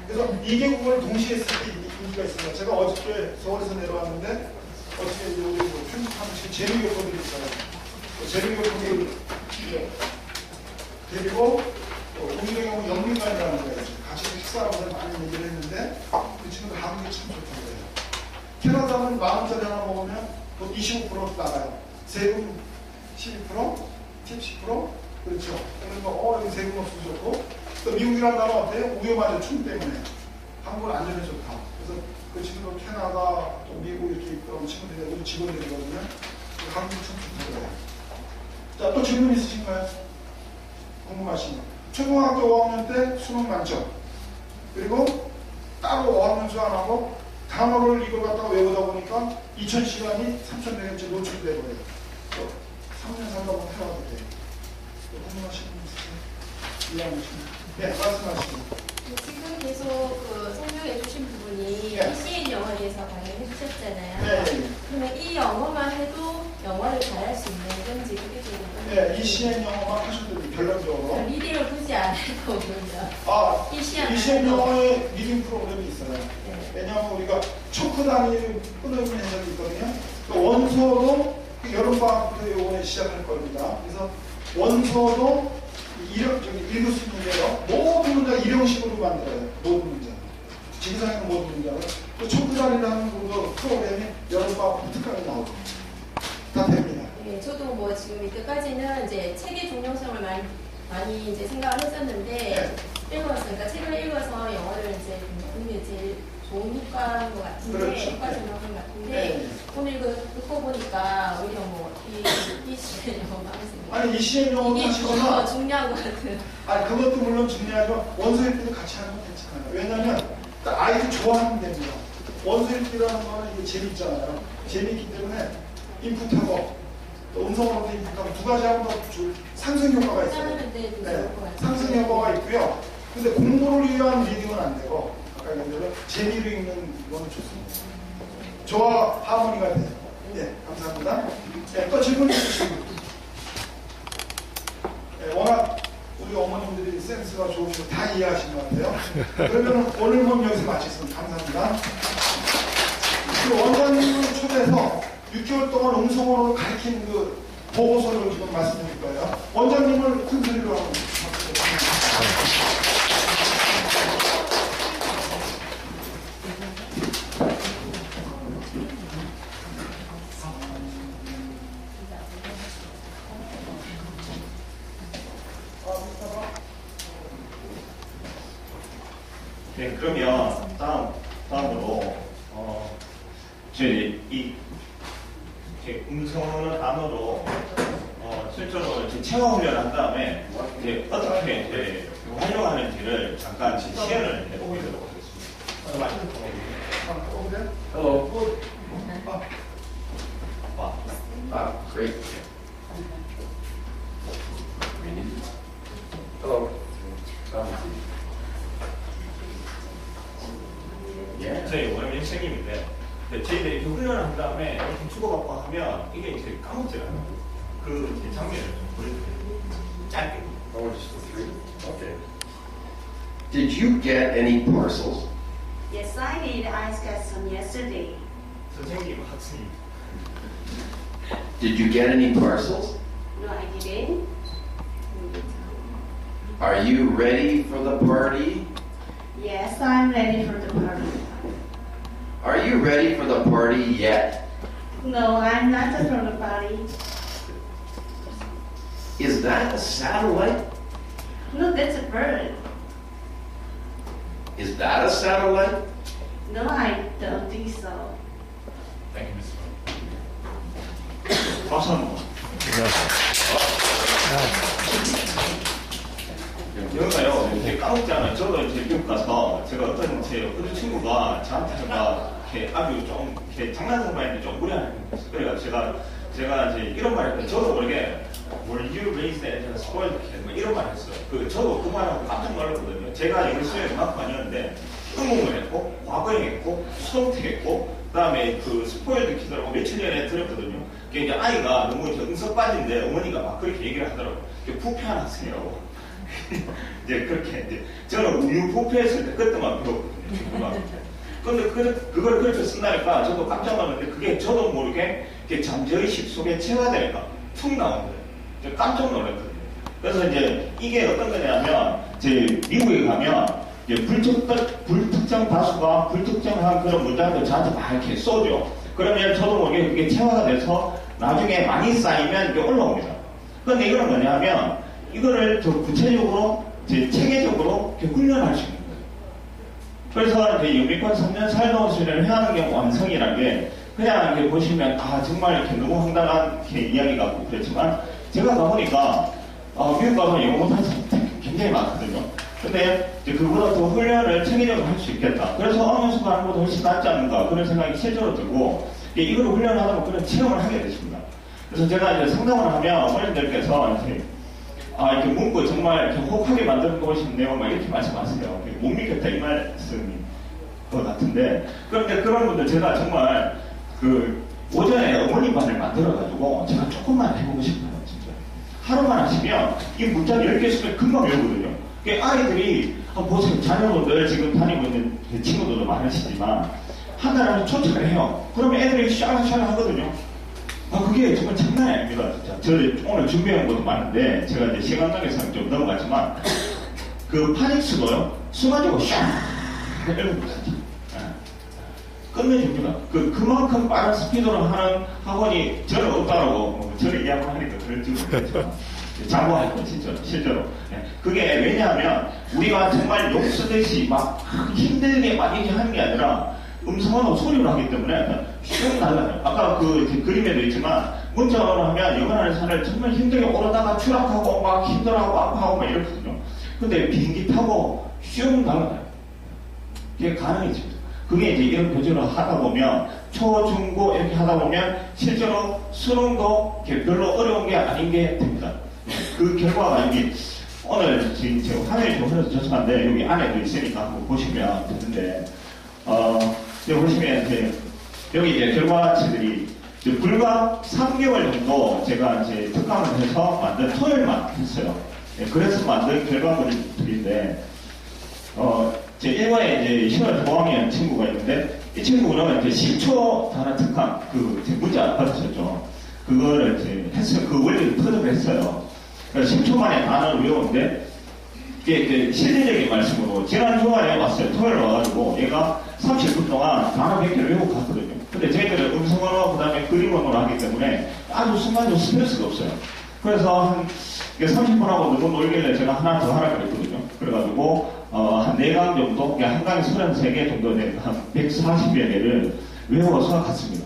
그래서 2개국어를 동시에 쓸 때 인기가 있습니다. 제가 어저께 서울에서 내려왔는데 어저께 이제 우리 편집하는 재미교포들이 있어요. 재미교포들 데리고 우리의 경우 영민관이라는 거예요. 같이 식사하면서 많이 얘기를 했는데 그 친구들 한국이 참 좋다고 해요. 캐나다는 10,000원짜리 하나 먹으면 돈 25% 나가요. 세금 12%, 팁 10%, 그렇죠. 그러니까 여기 세금 없어서 좋고, 또 미국이라는 나라 어때요? 위험하죠. 춤 때문에. 한국은 안전에 좋다. 그래서 그 친구들 캐나다, 또 미국 이렇게 있던 친구들이 우리 직원들이거든요. 한국이 참 좋다고 해요. 자, 또 질문 있으신가요? 궁금하신 거. 초등학교 5학년 때 수능 만점. 그리고 따로 어학연수 안 하고 단어를 이걸 갖다가 외우다 보니까 2000시간이 3,100년째 노출되고 해요. 3년 살다 보면 해와도 돼요. 궁금하신 분 있으세요? 이해하시면. 네, 말씀하시죠. 지금 계속 그 설명해 주신 부분이 네. ECN 영어에 대해서 강의를 해주셨잖아요. 네. 그러면 이 영어만 해도 영어를 잘할 수 있는 건지 그게 좀 네, ECN 영어만 하셔도 돼요. 결론적으로. 리딩을 굳이 안 해도 그러면 아, ECN ECN 영어에 리딩 프로그램이 있어요. 네. 왜냐하면 우리가 초크 단위를 끊어있는 해석이 있거든요. 그 원서도 여름방학 때 이번에 시작할 겁니다. 그래서 원서도 읽을 수 있는 게요. 모든 문제가 일형식으로 만들어요. 모든 문제. 지구상의 모든 문제를. 또 초크 단위라는 그 프로그램이 여름방학 특강에 나오고 다 됩니다. 네, 저도 뭐 지금 이때까지는 이제 책의 중요성을 많이 이제 생각을 했었는데 읽었으니까 책을 읽어서 영어를 이제 공부에 제일 좋은 효과인 것 같은데 그렇죠. 효과적인 것 같은데 네. 오늘 이거 듣고 보니까 오히려 뭐이 시간 영어 방송 아니, ECN 영어 이게 더 하시거나 중요한 것 같아요. 아니, 그것도 물론 중요하지만 원서 읽기도 같이 하는 건 괜찮아요. 왜냐하면 아이들 좋아하는 데입니다. 원서 읽기라는 거는 이게 재밌잖아요. 재밌기 때문에 인풋하고 또 음성으로도 인풋하고 두 가지 하면 더 상승 효과가 있어요. 하는데 좀 네, 좋을 것 같아요. 상승 효과가 있고요. 근데 공부를 위한 리딩은 안 되고 아까 얘기한 대로 재미로 읽는 건 좋습니다. 저와 하모니가 돼요. 네, 감사합니다. 네, 또 질문 있으신 분? 네, 워낙 우리 어머님들이 센스가 좋으시고 다 이해하신 것 같아요. 그러면 오늘 모임 여기서 마치겠습니다. 감사합니다. 그 원장님을 초대해서 6개월 동안 음성으로 가르친 그 보고서를 지금 말씀드릴 거예요. 원장님을 큰 소리로 하고 네, 그러면 다음으로 저희 이 음성은 단어로 실제로 이제 체화 훈련을 한 다음에 이제 어떻게 이제 활용하는지를 잠깐 시연을 해보도록 하겠습니다. Hello. Great. Hello. Yeah. 저희 원어민 책임인데 저희들이 이렇게 훈련을 한 다음에 이렇게 주고받고 하면 이게 이제 까먹잖아요. 그 이제 장면을 좀 보여드릴게요. 짧게. Oh, just the three? Okay. Did you get any parcels? Yes, I did. I got some yesterday. 선생님, 학생님. Did you get any parcels? No, I didn't. Are you ready for the party? Yes, I'm ready for the party. Are you ready for the party yet? No, I'm not for the party. Is that a satellite? No, that's a bird. Is that a satellite? No, I don't think so. Thank you, Mr. 박수 한 번. 여기가요, 이렇게 까먹지 않아요. 저도 이제 미국 가서 제가 어떤 친구가 저한테 이렇게 아주 좀 이렇게 장난스러운 말인데 좀 무례한 거였어요. 그래서 제가 이제 이런 말 했거든요. 저도 모르게 Were you raised as a spoiled kid? 뭐 이런 말 했어요. 저도 그 말하고 깜짝 놀랐거든요. 제가 영어 실력이 그만큼 아니었는데 한국말 했고, 과거형 했고, 수동태 했고, 그 다음에 그 스포일드 키드라고 며칠 전에 들었거든요. 그게 이제 아이가 너무 이제 응석 빠진데 어머니가 막 그렇게 얘기를 하더라고요. 부패한 학생이라고. 이제 그렇게 이제 저는 우유 부패했을 때 그때만 배웠거든요. 근데 그걸 그렇게 쓴다니까 저도 깜짝 놀랐는데 그게 저도 모르게 잠재의식 속에 체화되니까 툭 나온 거예요. 저 깜짝 놀랐거든요. 그래서 이제 이게 어떤 거냐면 제 미국에 가면 이제 불특정 다수가 불특정한 그런 문장들 저한테 막 이렇게 쏘죠. 그러면 저도 모르게 그게 체화가 돼서 나중에 많이 쌓이면 이게 올라옵니다. 그런데 이거는 뭐냐면 이거를 좀 구체적으로 체계적으로 이렇게 훈련할 수 있는 거예요. 그래서 이제 영미권 3년 살다온 수련을 해하는 경우 완성이라는 게 그냥 이렇게 보시면 정말 이렇게 너무 황당한 이렇게 이야기 같고 그렇지만 제가 가보니까 미국 가면 영어 못하는 사람이 굉장히 많거든요. 근데 이제 그보다 더 훈련을 체계적으로 할 수 있겠다. 그래서 어느 순간 하는 것보다 훨씬 낫지 않는가 그런 생각이 실제로 들고 이걸 훈련하다 보면 그런 체험을 하게 되십니다. 그래서 제가 이제 상담을 하면 어머님들께서 이렇게 문구 정말 이렇게 혹하게 만들어 놓고 싶네요. 막 이렇게 말씀하세요. 못 믿겠다 이 말씀인 것 같은데 그런데 그런 분들 제가 정말 그 오전에 어머님반을 만들어가지고 제가 조금만 해보고 싶어요. 진짜. 하루만 하시면 이 문자 10개 쓰면 금방 외우거든요. 아이들이 보세요. 자녀분들 지금 다니고 있는 친구들도 많으시지만 한 달 안에 초청을 해요. 그러면 애들이 샤라샤라 하거든요. 그게 정말 장난이 아닙니다. 진짜. 저 오늘 준비한 것도 많은데 제가 이제 시간 관계상 좀 넘어갔지만 그 파닉스도요. 써가지고 샤 이러고 진짜. 끝내줍니다. 그만큼 빠른 스피드로 하는 학원이 저는 없다라고 저는 이야기 하니까 그럴지 모르겠지만 자부할 거 진짜 실제로. 그게 왜냐하면 우리가 정말 욕 쓰듯이 막 힘들게 막 이렇게 하는 게 아니라 음성으로 소리로 하기 때문에 슉 날라요. 아까 그 그림에도 있지만 문자로 하면 영원하는 산을 정말 힘들게 오르다가 추락하고 막 힘들어하고 아파하고 막 이렇거든요. 근데 비행기 타고 슉 날아가요. 그게 가능해집니다. 그게 이제 이런 교재로 하다 보면 초, 중, 고 이렇게 하다 보면 실제로 수능도 별로 어려운 게 아닌 게 됩니다. 그 결과가 여기 오늘 지금 제가 화면이 좀 흐려서 죄송한데 여기 안에도 있으니까 한번 보시면 되는데 여기 보시면 이제 여기 이제 결과치들이 이제 불과 3개월 정도 제가 이제 특강을 해서 만든 토요일만 했어요. 그래서 만든 결과물들인데 제 1과에 이제 10월 5학년 친구가 있는데 이 친구는 이제 10초 단어 특강 제 문제 안 받으셨죠. 그거를 이제 했어요. 그 원리를 터득을 했어요. 그래서 10초 만에 단어를 외우는데 이게 실질적인 말씀으로 지난 주말에 왔어요. 토요일에 와가지고 얘가 30분 동안 단어 100개를 외우고 갔거든요. 근데 저희들은 음성어로 그다음에 그림 언어로 하기 때문에 아주 순간적으로 스트레스가 없어요. 그래서 한 30분하고 너무 놀길래 제가 하나 더 하라 그랬거든요. 그래가지고 한 4강 정도, 한 강에 33개 정도 되는 한 140여 개를 외워서 갔습니다.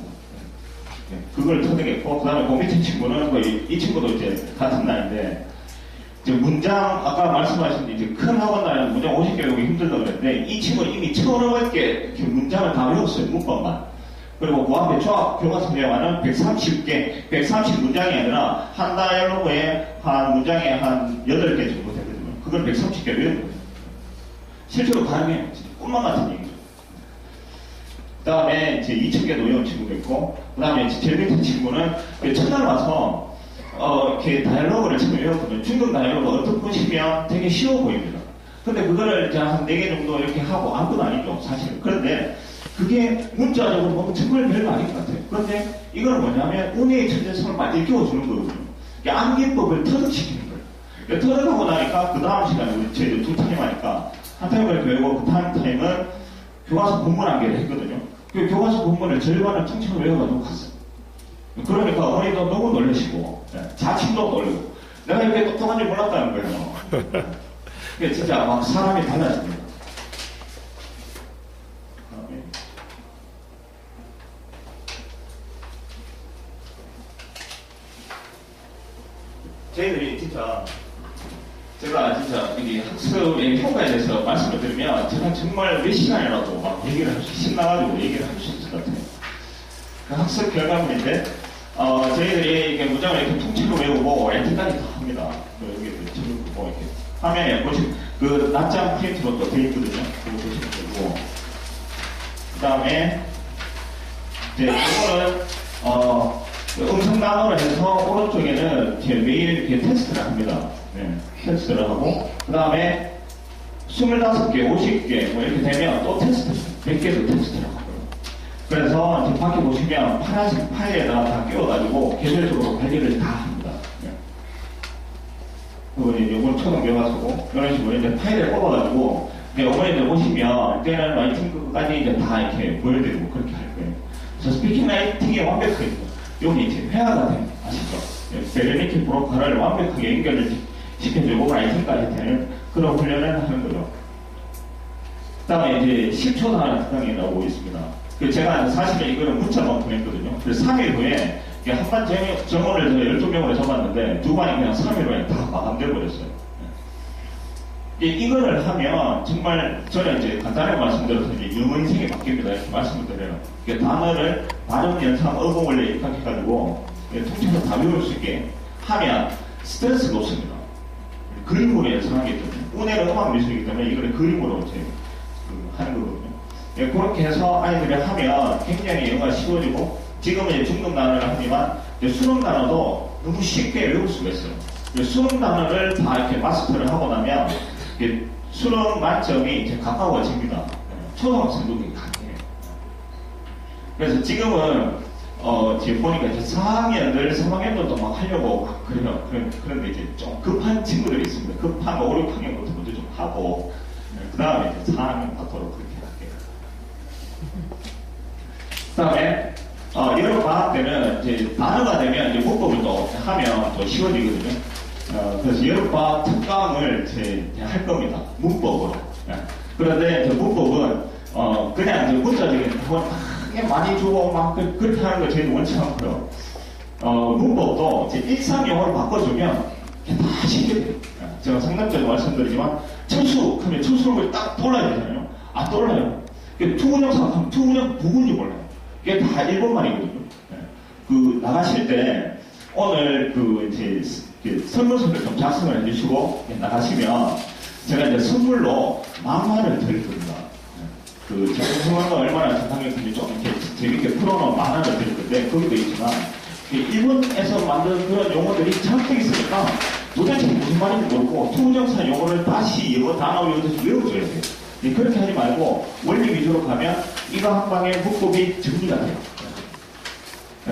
그걸 터득했고, 그 다음에 그 밑에 친구는 이 친구도 이제 같은 나이인데, 이제 문장, 아까 말씀하신 이제 큰 학원 다니는 문장 50개 외우기 힘들다고 그랬는데, 이 친구는 이미 1,500개 문장을 다 외웠어요, 문법만. 그리고 그 앞에 조합 교과서 내용하는 130개, 130문장이 아니라 한 다이얼로그에 한 문장에 한 8개 정도 되거든요. 그걸 130개 외우는 거예요. 실제로 가능해요. 꿈만 같은 얘기죠. 그 다음에 이제 2,000개도 외운 친구도 있고, 그 다음에 제일 밑에 친구는 첫날 와서 이렇게 다이얼로그를 처음 외웠거든요. 중국 다이얼로그 어떻게 보시면 되게 쉬워 보입니다. 근데 그거를 이제 한 4개 정도 이렇게 하고 아무것도 아니죠, 사실은. 그런데 그게 문자적으로 보면 정말 별거 아닌 것 같아요. 그런데 이거는 뭐냐면 운의 천재성을 막 일깨워주는 거거든요. 암기법을 터득시키는 거예요. 터득하고 나니까 그 다음 시간에 우리 저희도 2타임 하니까 한 타임을 외우고 그 다음 타임은 교과서 본문 한 개를 했거든요. 그 교과서 본문을 절반을 통째로 외워가지고 갔어요. 그러니까 어머니도 너무 놀라시고 자신도 놀라고 내가 이렇게 똑똑한 줄 몰랐다는 거예요. 그게 진짜 막 사람이 달라집니다. 저희들이 제가 진짜 이 학습의 효과에 대해서 말씀을 드리면 제가 정말 몇 시간이라도 막 얘기를 할 수, 신나가지고 얘기를 할 수 있을 것 같아요. 그 학습 결과물인데, 저희들이 이렇게 문장을 이렇게 통째로 외우고 엔트까지 다 합니다. 여기 지금 뭐 이렇게 화면에 보시면 그 낱장 프린트로 또 되어 있거든요. 그거 보시면 되고, 그 다음에 이제 이거는 음성 단어로 해서 오른쪽에는 이제 매일 이렇게 테스트를 합니다. 네, 테스트를 하고 그 다음에 25개, 50개 뭐 이렇게 되면 또 테스트, 100개도 테스트를 하고요. 그래서 지금 밖에 보시면 파란색 파일에다가 다 끼워가지고 개별적으로 관리를 다 합니다. 네. 그리고 이제 이건 초등 교과서고 이런 식으로 이제 파일에 뽑아가지고 이제 어머니들 보시면 이때는 라이팅까지 이제 다 이렇게 보여드리고 그렇게 할 거예요. 그래서 스피킹 라이팅이 완벽하게 여기 이제 회화가 돼요. 아시죠? 베르니티 브로커를 완벽하게 연결을 시켜주고 라이팅까지 되는 그런 훈련을 하는 거죠. 그 다음에 이제 10초 단어 특강이 나오고 있습니다. 제가 사실은 이거는 문자만 보냈거든요. 그래서 3일 후에 한 반 정원을 제가 12명으로 잡았는데 두 반이 그냥 3일 후에 다 마감돼 버렸어요. 이거를 하면 정말 저는 이제 간단하게 말씀드려서 이제 영어인생이 바뀝니다. 이렇게 말씀을 드려요. 단어를 발음, 연상, 어공 원래 입학해가지고 통째로 다 외울 수 있게 하면 스트레스가 없습니다. 그림으로 연상하기 때문에 오늘은 음악 미술이기 때문에 이걸 그림으로 이제 하는 거거든요. 그렇게 해서 아이들이 하면 굉장히 영어가 쉬워지고 지금은 이제 중급 단어를 하지만 수능 단어도 너무 쉽게 외울 수가 있어요. 수능 단어를 다 이렇게 마스터를 하고 나면 수능 만점이 이제 가까워집니다. 초등학생도 가능해요. 그래서 지금은 지금 보니까 이제 4학년들, 3학년들도 막 하려고 막 그래요. 그런데 이제 좀 급한 친구들이 있습니다. 급한 5, 6학년부터 먼저 좀 하고 그 다음에 이제 4학년 받도록 그렇게 할게요. 그 다음에 여름 방학 때는 이제 단어가 되면 이제 문법을 또 하면 또 쉬워지거든요. 그래서 여름방학 특강을 이제 할 겁니다. 문법으로. 그런데 이제 문법은 그냥 이제 문자적인 학원 크게 많이 주고 막 그렇게 하는 거 저희는 원치 않고요. 문법도 이제 일상용어로 바꿔주면 다 쉽게 돼요. 제가 상담자도 말씀드리지만 철수하면 철수를 딱 떠올라야 되잖아요. 안 떠올라요. 투문형 생각하면 투문형 부분이 몰라요. 이게 다 일본말이거든요. 나가실 때 오늘 이제 선물서를 좀 작성을 해주시고 나가시면 제가 이제 선물로 만화를 드릴 겁니다. 제가 성화가 얼마나 전상했는지 좀 이렇게 재밌게 풀어놓은 만화를 드릴 건데 거기도 있지만 일본에서 만든 그런 용어들이 잔뜩 있으니까 도대체 무슨 말인지 모르고 투정사 용어를 다시 영어 단어 외우듯이 외워줘야 돼요. 그렇게 하지 말고 원리 위주로 가면 이거 한 방에 문법이 정리가 돼요.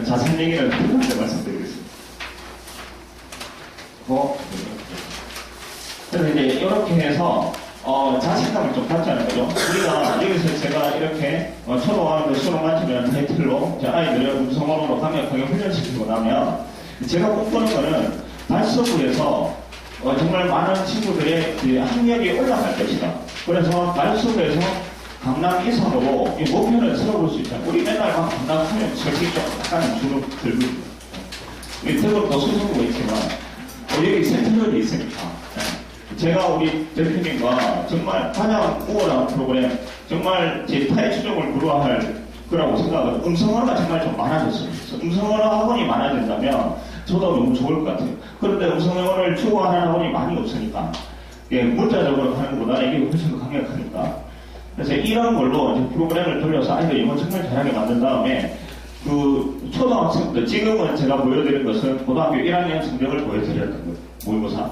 자세한 얘기를 그렇게 말씀드리겠습니다. 그래서 이제 이렇게 해서 자신감을 좀 갖자는 거죠. 우리가 여기서 제가 이렇게 초등학교 수능 만점이라는 타이틀로 아이들을 음성언어로 강력하게 훈련시키고 나면 제가 꿈꾸는 거는 달서구에서 정말 많은 친구들의 학력이 올라갈 것이다. 그래서 달서구에서 강남 이상으로 이 목표를 세워볼 수 있다. 우리 맨날 막 강남 하면 솔직히 좀 약간 주눅 들거든요. 대구도 수성구가 있지만 여기 센트럴이 있으니까 제가 우리 대표님과 정말 가장 우월한 프로그램 정말 제 타의 추종을 불허할 거라고 생각하고 음성언어가 정말 좀 많아졌어요. 음성언어 학원이 많아진다면 저도 너무 좋을 것 같아요. 그런데 음성언어를 추구하는 학원이 많이 없으니까 문자적으로 하는 것보다 이게 훨씬 더 강력하니까 그래서 이런 걸로 이제 프로그램을 돌려서 아이들 영어 정말 잘하게 만든 다음에 초등학생부터 지금은 제가 보여드린 것은 고등학교 1학년 성적을 보여드렸던 거예요. 모의고사.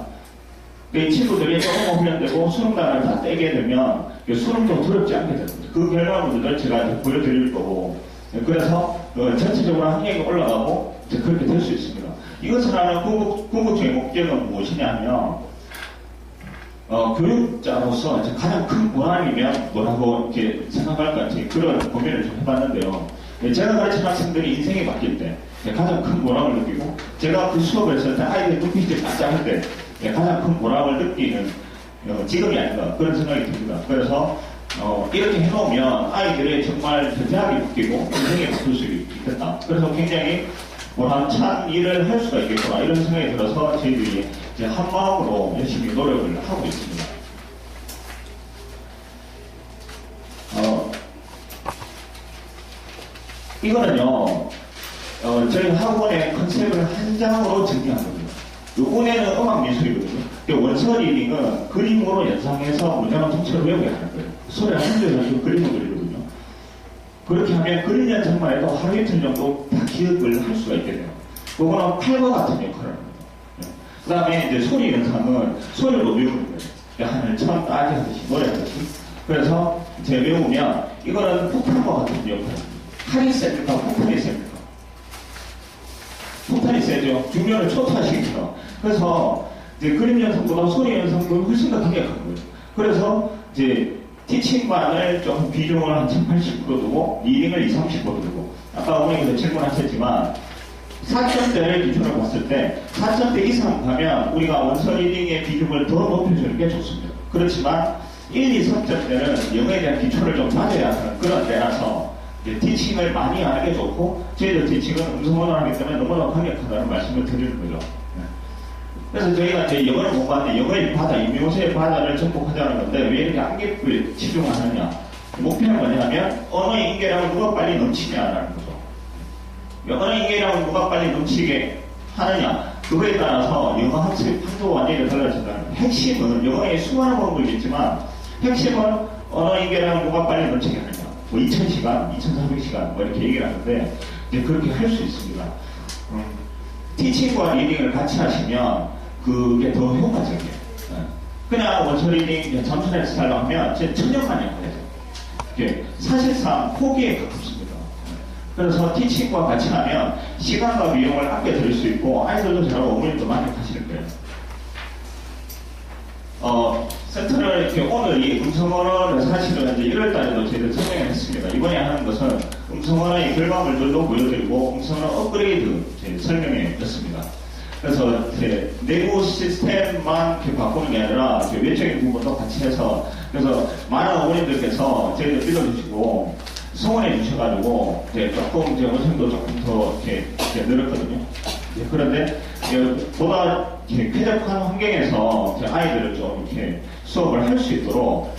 이 친구들이 조금 훈련되고 수능 단어를 다 떼게 되면 수능도 두렵지 않게 됩니다. 그 결과물들을 제가 이제 보여드릴 거고 그래서 전체적으로 학력이 올라가고 이제 그렇게 될 수 있습니다. 이것을 하는 궁극적인 목적은 무엇이냐 하면 교육자로서 이제 가장 큰 보람이면 뭐라고 이렇게 생각할까 그런 고민을 좀 해봤는데요. 제가 가르치는 학생들이 인생이 바뀔 때 가장 큰 보람을 느끼고 제가 그 수업을 했을 때 아이들 눈빛이 반짝할 때 가장 큰 보람을 느끼는 지금이 아닌가 그런 생각이 듭니다. 그래서 이렇게 해놓으면 아이들이 정말 대학이 바뀌고 인생이 바뀔 수 있겠다. 그래서 굉장히 보람찬 일을 할 수가 있겠구나 이런 생각이 들어서 저희들이 이제 한마음으로 열심히 노력을 하고 있습니다. 이거는요 저희 학원의 컨셉을 한 장으로 정리하거든요. 요번에는 음악 미술이거든요. 원서 리딩은 그림으로 연상해서 문장을 통째로 외우게 하는 거예요. 소리 한 소리 가지고 그림을 그리거든요. 그렇게 하면 그림 연습만 해도 하루 이틀 정도 다 기억을 할 수가 있게 돼요. 그거는 칼과 같은 역할을 합니다. 그 다음에 이제 소리 연상은 소리로 외우는 거예요. 하늘 처음 따지 하듯이, 노래하듯이. 그래서 이제 외우면 이거는 폭탄과 같은 역할입니다. 칼이 셉니까? 폭탄이 셉니까? 폭탄이 세죠. 중요를 초토화시키죠. 그래서 이제 그림 연상보다 소리 연상도 훨씬 더 강력한 거예요. 그래서 이제 티칭반을 좀 비중을 한 80% 두고 리딩을 20, 30% 두고 아까 어머니께서 질문하셨지만 4점대를 기준으로 봤을 때 4점대 이상 가면 우리가 원서 리딩의 비중을 더 높여주는 게 좋습니다. 그렇지만 1, 2, 3점대는 영어에 대한 기초를 좀 맞아야 하는 그런 데라서 이제 티칭을 많이 하는 게 좋고 저희들 티칭은 음성언어를 하기 때문에 너무나 강력하다는 말씀을 드리는 거죠. 그래서 저희가 이제 영어를 공부하는데 영어의 바다, 임용서의 바다를 정복하자는 건데 왜 이렇게 암기에 치중하느냐. 목표는 뭐냐면 언어의 인계량을 누가 빨리 넘치냐라는 거죠. 언어의 인계량을 누가 빨리 넘치게 하느냐. 그거에 따라서 영어 학습 판도가 완전히 달라진다는 거예요. 핵심은 영어에 수많은 방법이 있겠지만 핵심은 언어 인계량을 누가 빨리 넘치게 하느냐. 뭐 2000시간, 2400시간 뭐 이렇게 얘기를 하는데 이제 그렇게 할 수 있습니다. 티칭과 리딩을 같이 하시면 그게 더 효과적이에요. 그냥 원서 리딩, 잠수의 스타일로 하면 제 천년만에 걸려요. 사실상 포기에 가깝습니다. 그래서 티칭과 같이 하면 시간과 비용을 아껴 드릴 수 있고 아이들도 잘하고 어머님도 만족하시는 거예요. 센터를 이렇게 오늘 이 음성언어를 사실은 이제 1월달에도 저희들 설명을 했습니다. 이번에 하는 것은 음성언어의 결과물들도 보여드리고 음성언어 업그레이드 설명해 줬습니다. 그래서 이제 내부 시스템만 이렇게 바꾸는 게 아니라 외적인 부분도 같이 해서 그래서 많은 어머님들께서 저희를 믿어주시고 성원해 주셔가지고 이제 조금 이제 원생도 조금 더 이렇게 늘었거든요. 그런데 보다 쾌적한 환경에서 아이들을 좀 이렇게 수업을 할 수 있도록